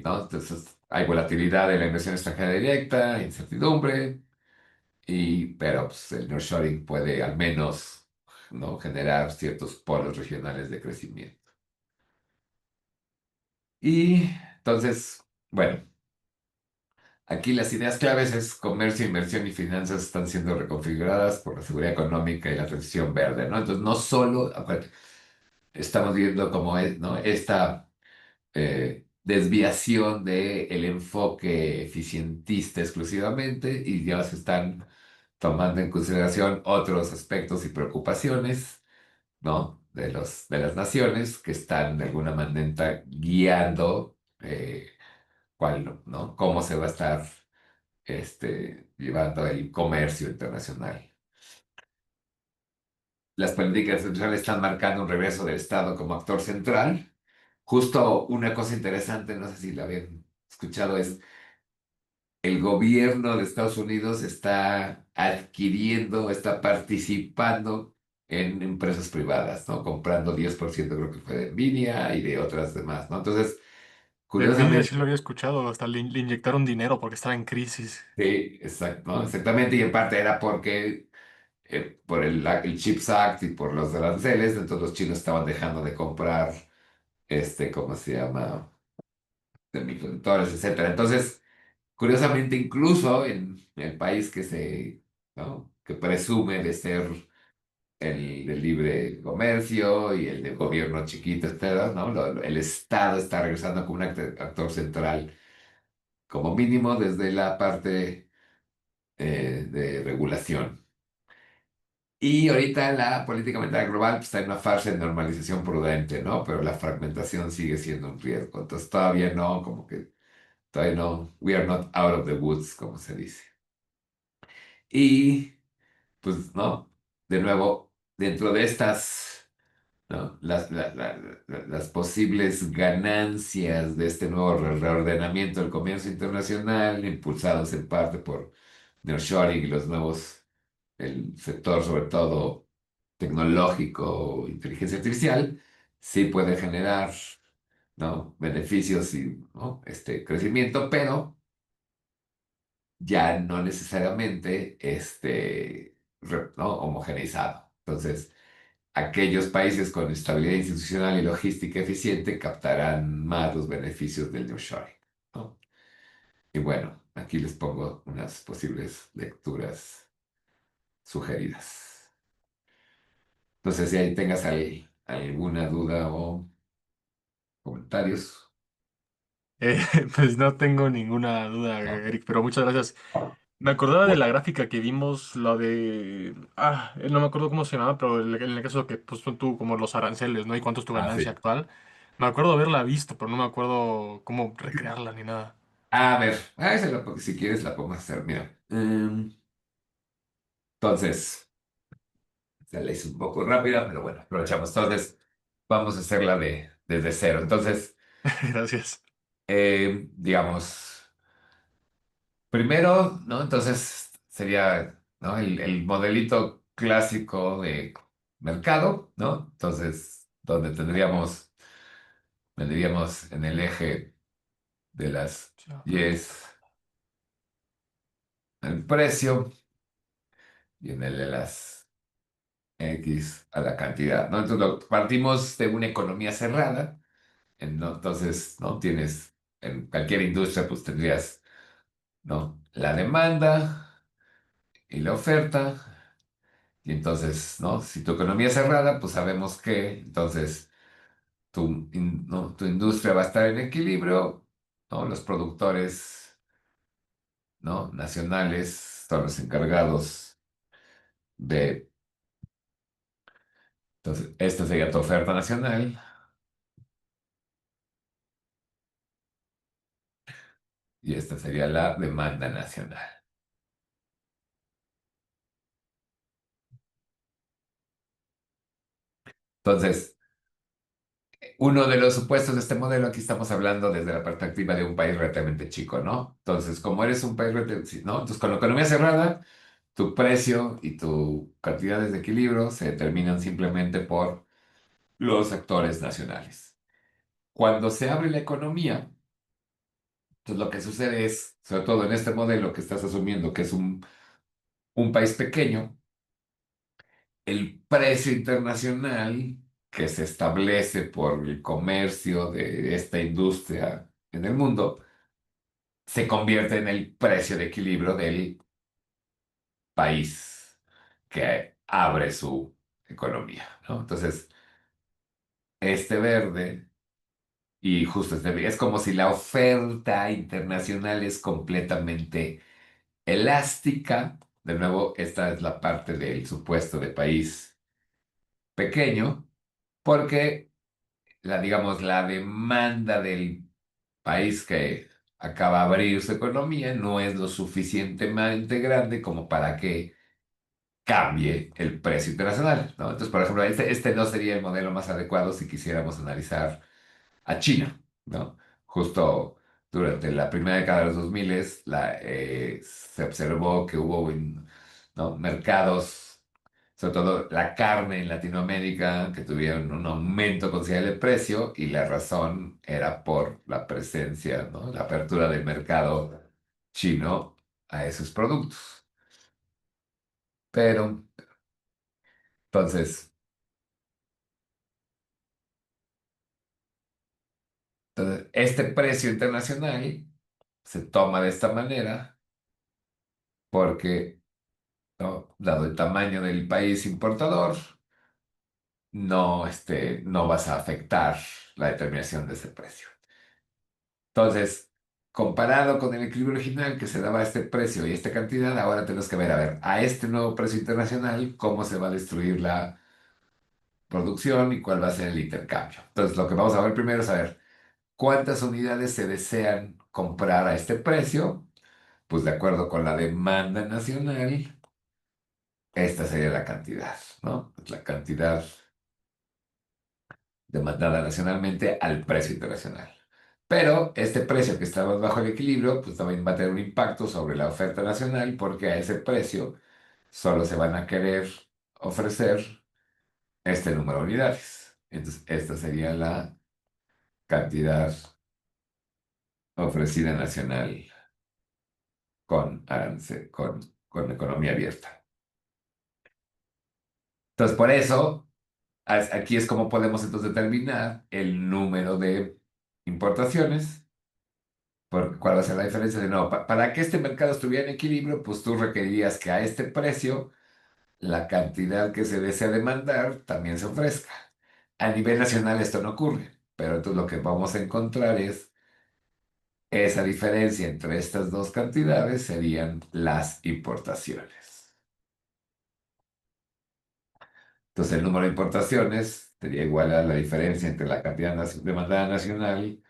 ¿No? Entonces, hay volatilidad en la inversión extranjera directa, incertidumbre, pero pues, el nearshoring puede al menos, ¿no? generar ciertos polos regionales de crecimiento. Y entonces, bueno, aquí las ideas claves es comercio, inversión y finanzas están siendo reconfiguradas por la seguridad económica y la transición verde, ¿no? Entonces, no solo, estamos viendo como es, ¿no? Esta desviación del enfoque eficientista exclusivamente y ya se están tomando en consideración otros aspectos y preocupaciones, ¿no? De las naciones que están de alguna manera guiando ¿no? Cómo se va a estar llevando el comercio internacional. Las políticas internacionales están marcando un regreso del Estado como actor central. Justo una cosa interesante, no sé si la habían escuchado, es el gobierno de Estados Unidos está adquiriendo, está participando en empresas privadas, ¿no? Comprando 10% creo que fue de Nvidia y de otras demás, ¿no? Entonces, De Nvidia sí curiosamente, lo había escuchado, hasta le inyectaron dinero porque estaba en crisis. sí, ¿no? Exactamente, y en parte era porque por el CHIPS Act y por los aranceles, entonces los chinos estaban dejando de comprar, ¿cómo se llama? Semiconductores, etcétera. Entonces, curiosamente, incluso en el país ¿no? que presume de ser el de libre comercio y el de gobierno chiquito, etcétera, ¿no? El Estado está regresando como un actor central, como mínimo desde la parte de regulación. Y ahorita la política monetaria global pues, está en una fase de normalización prudente, ¿no? Pero la fragmentación sigue siendo un riesgo. Entonces todavía no, como que todavía no, we are not out of the woods, como se dice. Y pues, ¿no? De nuevo, dentro de estas, ¿no? Las posibles ganancias de este nuevo reordenamiento del comercio internacional, impulsados en parte por nearshoring y los nuevos, el sector sobre todo tecnológico, inteligencia artificial, sí puede generar, ¿no? beneficios y, ¿no? crecimiento, pero ya no necesariamente ¿no? homogeneizado. Entonces, aquellos países con estabilidad institucional y logística eficiente captarán más los beneficios del nearshoring, ¿no? Y bueno, aquí les pongo unas posibles lecturas sugeridas. No sé si ahí tengas alguna duda o comentarios. Eh, pues no tengo ninguna duda, ¿No? Eric, pero muchas gracias. Me acordaba de la gráfica que vimos, la de... no me acuerdo cómo se llamaba, pero en el caso que pues son tú como los aranceles, ¿no? Y cuánto es tu Ah, ganancia sí. actual. Me acuerdo haberla visto, pero no me acuerdo cómo recrearla ni nada. A ver, si quieres la podemos hacer, mira. Entonces, Se la hice un poco rápida, pero bueno, aprovechamos. Entonces, vamos a hacerla desde cero. Entonces, Gracias. digamos, primero, ¿no? Entonces sería, ¿no? El modelito clásico de mercado, ¿no? Entonces, donde tendríamos en el eje de las Yes el precio y en el de las X a la cantidad, ¿no? Entonces, partimos de una economía cerrada, ¿no? Entonces, ¿no? Tienes, en cualquier industria, pues tendrías, ¿no? La demanda y la oferta. Y entonces, ¿no? Si tu economía es cerrada, pues sabemos que entonces ¿no? Tu industria va a estar en equilibrio, ¿no? Los productores, ¿no? Nacionales son los encargados de, entonces, esta sería tu oferta nacional y esta sería la demanda nacional. Entonces, uno de los supuestos de este modelo, aquí estamos hablando desde la perspectiva de un país relativamente chico, ¿no? Entonces, como eres un país relativamente, ¿no? Entonces, con la economía cerrada, tu precio y tu cantidades de equilibrio se determinan simplemente por los actores nacionales. Cuando se abre la economía, entonces lo que sucede es, sobre todo en este modelo que estás asumiendo que es un país pequeño, el precio internacional que se establece por el comercio de esta industria en el mundo se convierte en el precio de equilibrio del país que abre su economía, ¿no? Entonces, este verde y justo es como si la oferta internacional es completamente elástica. De nuevo, esta es la parte del supuesto de país pequeño, porque digamos, la demanda del país que acaba de abrir su economía no es lo suficientemente grande como para que cambie el precio internacional, ¿no? Entonces, por ejemplo, este no sería el modelo más adecuado si quisiéramos analizar a China, ¿no? Justo durante la primera década de los 2000 se observó que hubo ¿no? mercados, sobre todo la carne en Latinoamérica, que tuvieron un aumento considerable de precio y la razón era por la presencia, ¿no? La apertura del mercado chino a esos productos. Pero, entonces, este precio internacional se toma de esta manera porque, ¿no? Dado el tamaño del país importador, no vas a afectar la determinación de ese precio. Entonces, comparado con el equilibrio original que se daba a este precio y esta cantidad, ahora tenemos que ver, a ver, a este nuevo precio internacional, cómo se va a destruir la producción y cuál va a ser el intercambio. Entonces, lo que vamos a ver primero es saber cuántas unidades se desean comprar a este precio. Pues de acuerdo con la demanda nacional, esta sería la cantidad, ¿no? La cantidad demandada nacionalmente al precio internacional. Pero este precio que está más bajo el equilibrio, pues también va a tener un impacto sobre la oferta nacional porque a ese precio solo se van a querer ofrecer este número de unidades. Entonces, esta sería la cantidad ofrecida nacional con economía abierta. Entonces, por eso, aquí es como podemos entonces determinar el número de importaciones. ¿Cuál va a ser la diferencia? De nuevo, para que este mercado estuviera en equilibrio, pues tú requerirías que a este precio la cantidad que se desea demandar también se ofrezca. A nivel nacional esto no ocurre, pero entonces lo que vamos a encontrar es esa diferencia entre estas dos cantidades serían las importaciones. Entonces el número de importaciones sería igual a la diferencia entre la cantidad demandada nacional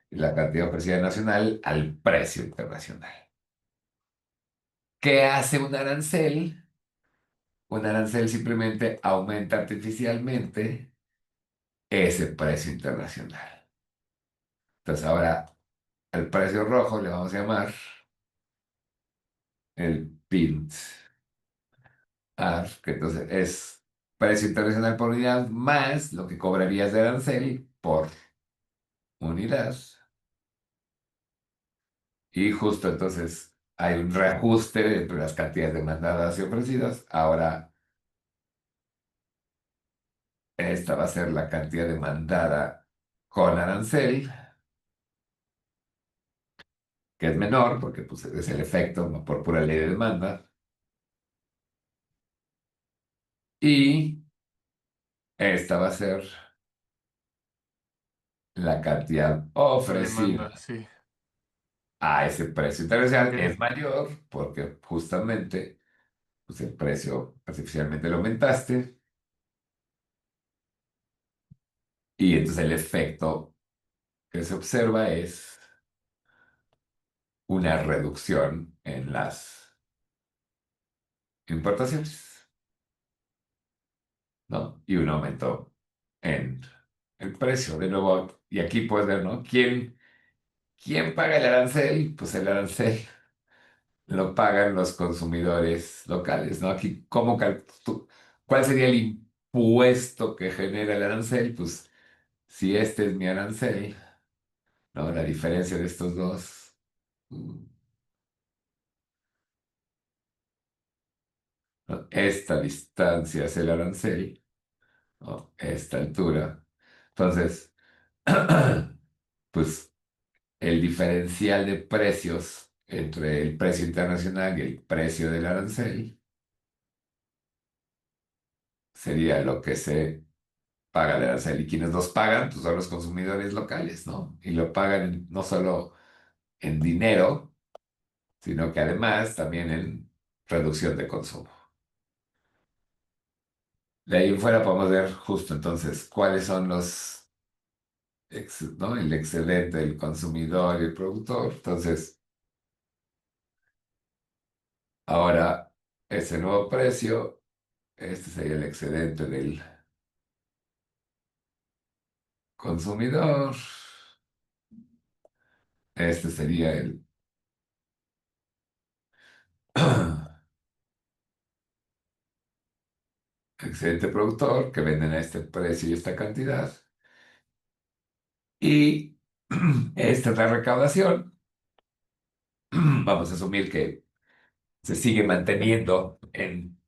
y la cantidad ofrecida nacional al precio internacional. ¿Qué hace un arancel? un arancel simplemente aumenta artificialmente ese precio internacional. Entonces ahora al precio rojo le vamos a llamar el PINT, que entonces es precio internacional por unidad más lo que cobrarías de arancel por unidad. Y justo entonces hay un reajuste entre las cantidades demandadas y ofrecidas. Ahora esta va a ser la cantidad demandada con arancel, que es menor porque pues, es el efecto, ¿no? Por pura ley de demanda. Y esta va a ser la cantidad La ofrecida demanda, sí. a ese precio internacional. Ok. Es mayor porque justamente pues, el precio artificialmente lo aumentaste y entonces el efecto que se observa es una reducción en las importaciones, ¿no? Y un aumento en el precio. De nuevo, y aquí puedes ver, ¿no? ¿Quién paga el arancel? Pues el arancel lo pagan los consumidores locales, ¿no? Aquí, ¿cuál sería el impuesto que genera el arancel? Pues si este es mi arancel, ¿no? La diferencia de estos dos, ¿no? Esta distancia es el arancel, ¿no? Esta altura. Entonces, pues el diferencial de precios entre el precio internacional y el precio del arancel sería lo que se paga el arancel. Y quienes los pagan, pues son los consumidores locales, ¿no? Y lo pagan no solo en dinero, sino que además también en reducción de consumo. De ahí en fuera podemos ver justo entonces cuáles son ¿no? El excedente del consumidor y el productor. Entonces, ahora ese nuevo precio, este sería el excedente del consumidor. Este sería el excedente productor que venden a este precio y esta cantidad. Y esta es la recaudación. Vamos a asumir que se sigue manteniendo en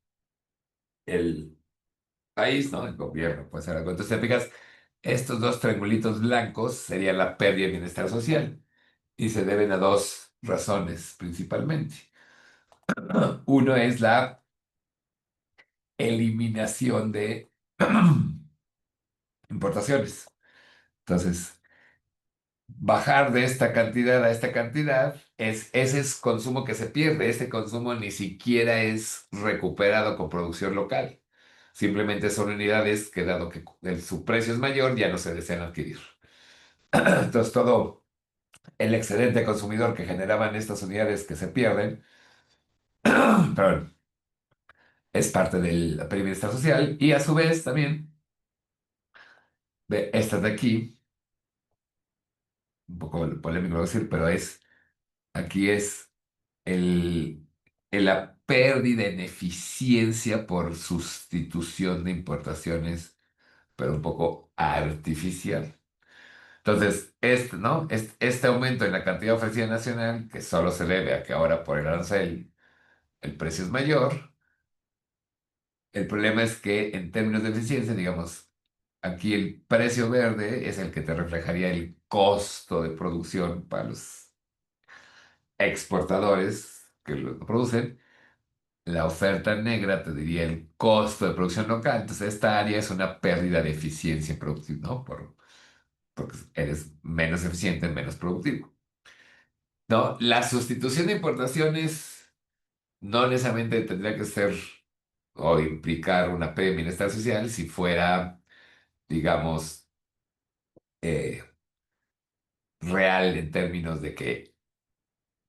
el país, ¿no? El gobierno, pues ahora, entonces te fijas, estos dos triangulitos blancos serían la pérdida de bienestar social y se deben a dos razones principalmente. Uno es la eliminación de importaciones. Entonces, bajar de esta cantidad a esta cantidad, ese es consumo que se pierde. Este consumo ni siquiera es recuperado con producción local. Simplemente son unidades que, dado que su precio es mayor, ya no se desean adquirir. Entonces, todo el excedente consumidor que generaban estas unidades que se pierden, perdón, es parte del bienestar social y a su vez también de estas de aquí, un poco polémico lo decir, pero aquí es el, la pérdida en eficiencia por sustitución de importaciones, pero un poco artificial. Entonces, ¿no? Este aumento en la cantidad ofrecida nacional, que solo se debe a que ahora por el arancel el precio es mayor, el problema es que en términos de eficiencia, digamos, aquí el precio verde es el que te reflejaría el costo de producción para los exportadores que lo producen. La oferta negra te diría el costo de producción local. Entonces, esta área es una pérdida de eficiencia productiva, ¿no? Porque eres menos eficiente, menos productivo. ¿No? La sustitución de importaciones no necesariamente tendría que ser o implicar una pérdida de bienestar social si fuera, digamos, eh, real en términos de que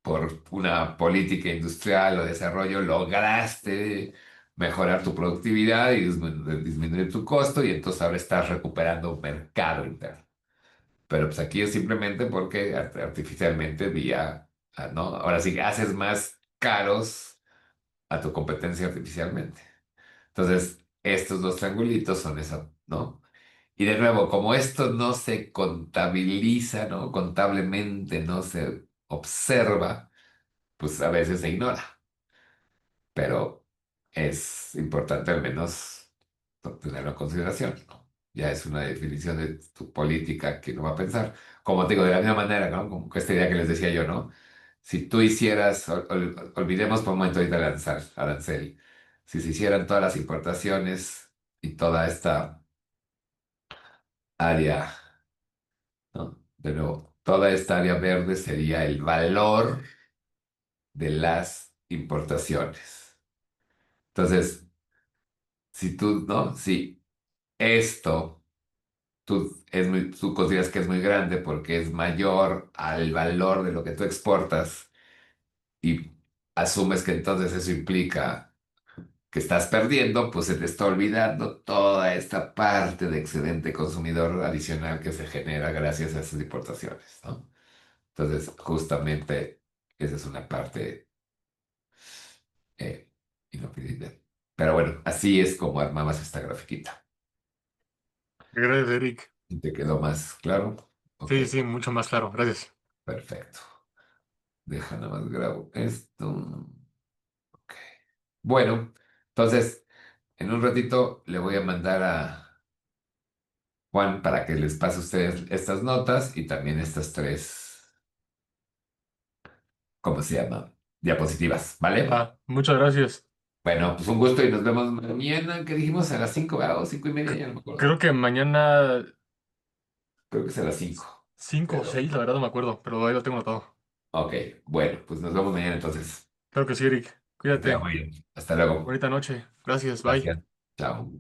por una política industrial o desarrollo lograste mejorar tu productividad y disminuir tu costo y entonces ahora estás recuperando un mercado interno. Pero pues aquí es simplemente porque artificialmente ¿no? Ahora sí, haces más caros a tu competencia artificialmente. Entonces, estos dos triangulitos son eso, ¿no? Y de nuevo, como esto no se contabiliza, ¿no? Contablemente no se observa, pues a veces se ignora. Pero es importante al menos tenerlo en consideración, ¿no? Ya es una definición de tu política que uno va a pensar. Como te digo, de la misma manera, ¿no? Como que esta idea que les decía yo, ¿no? Si tú hicieras, olvidemos por un momento ahorita el arancel, si se hicieran todas las importaciones y toda esta área, ¿no? De nuevo, toda esta área verde sería el valor de las importaciones. Entonces, si tú, ¿no? Si esto tú consideras que es muy grande porque es mayor al valor de lo que tú exportas y asumes que entonces eso implica que estás perdiendo, pues se te está olvidando toda esta parte de excedente consumidor adicional que se genera gracias a esas importaciones, ¿no? Entonces, justamente esa es una parte eh, inopinable. Pero bueno, así es como armabas esta grafiquita. Gracias, Eric. ¿Te quedó más claro? Ok, Sí, sí, mucho más claro. Gracias. perfecto. Deja nada más grabo esto. Ok. Bueno, entonces, en un ratito le voy a mandar a Juan para que les pase a ustedes estas notas y también estas tres, ¿cómo se llama? Diapositivas, ¿vale? Va, muchas gracias. Bueno, pues un gusto y nos vemos mañana, que dijimos a las 5, ¿verdad? O 5:30, C- ya no me acuerdo. Creo que mañana Creo que es a las 5. 5 o Pero, 6, la verdad no me acuerdo, pero ahí lo tengo anotado. ok, bueno, pues nos vemos mañana entonces. Claro que sí, Eric. Que te vaya Cuídate. muy bien. Hasta luego. Bonita noche. Gracias. Bye. Gracias. Chao.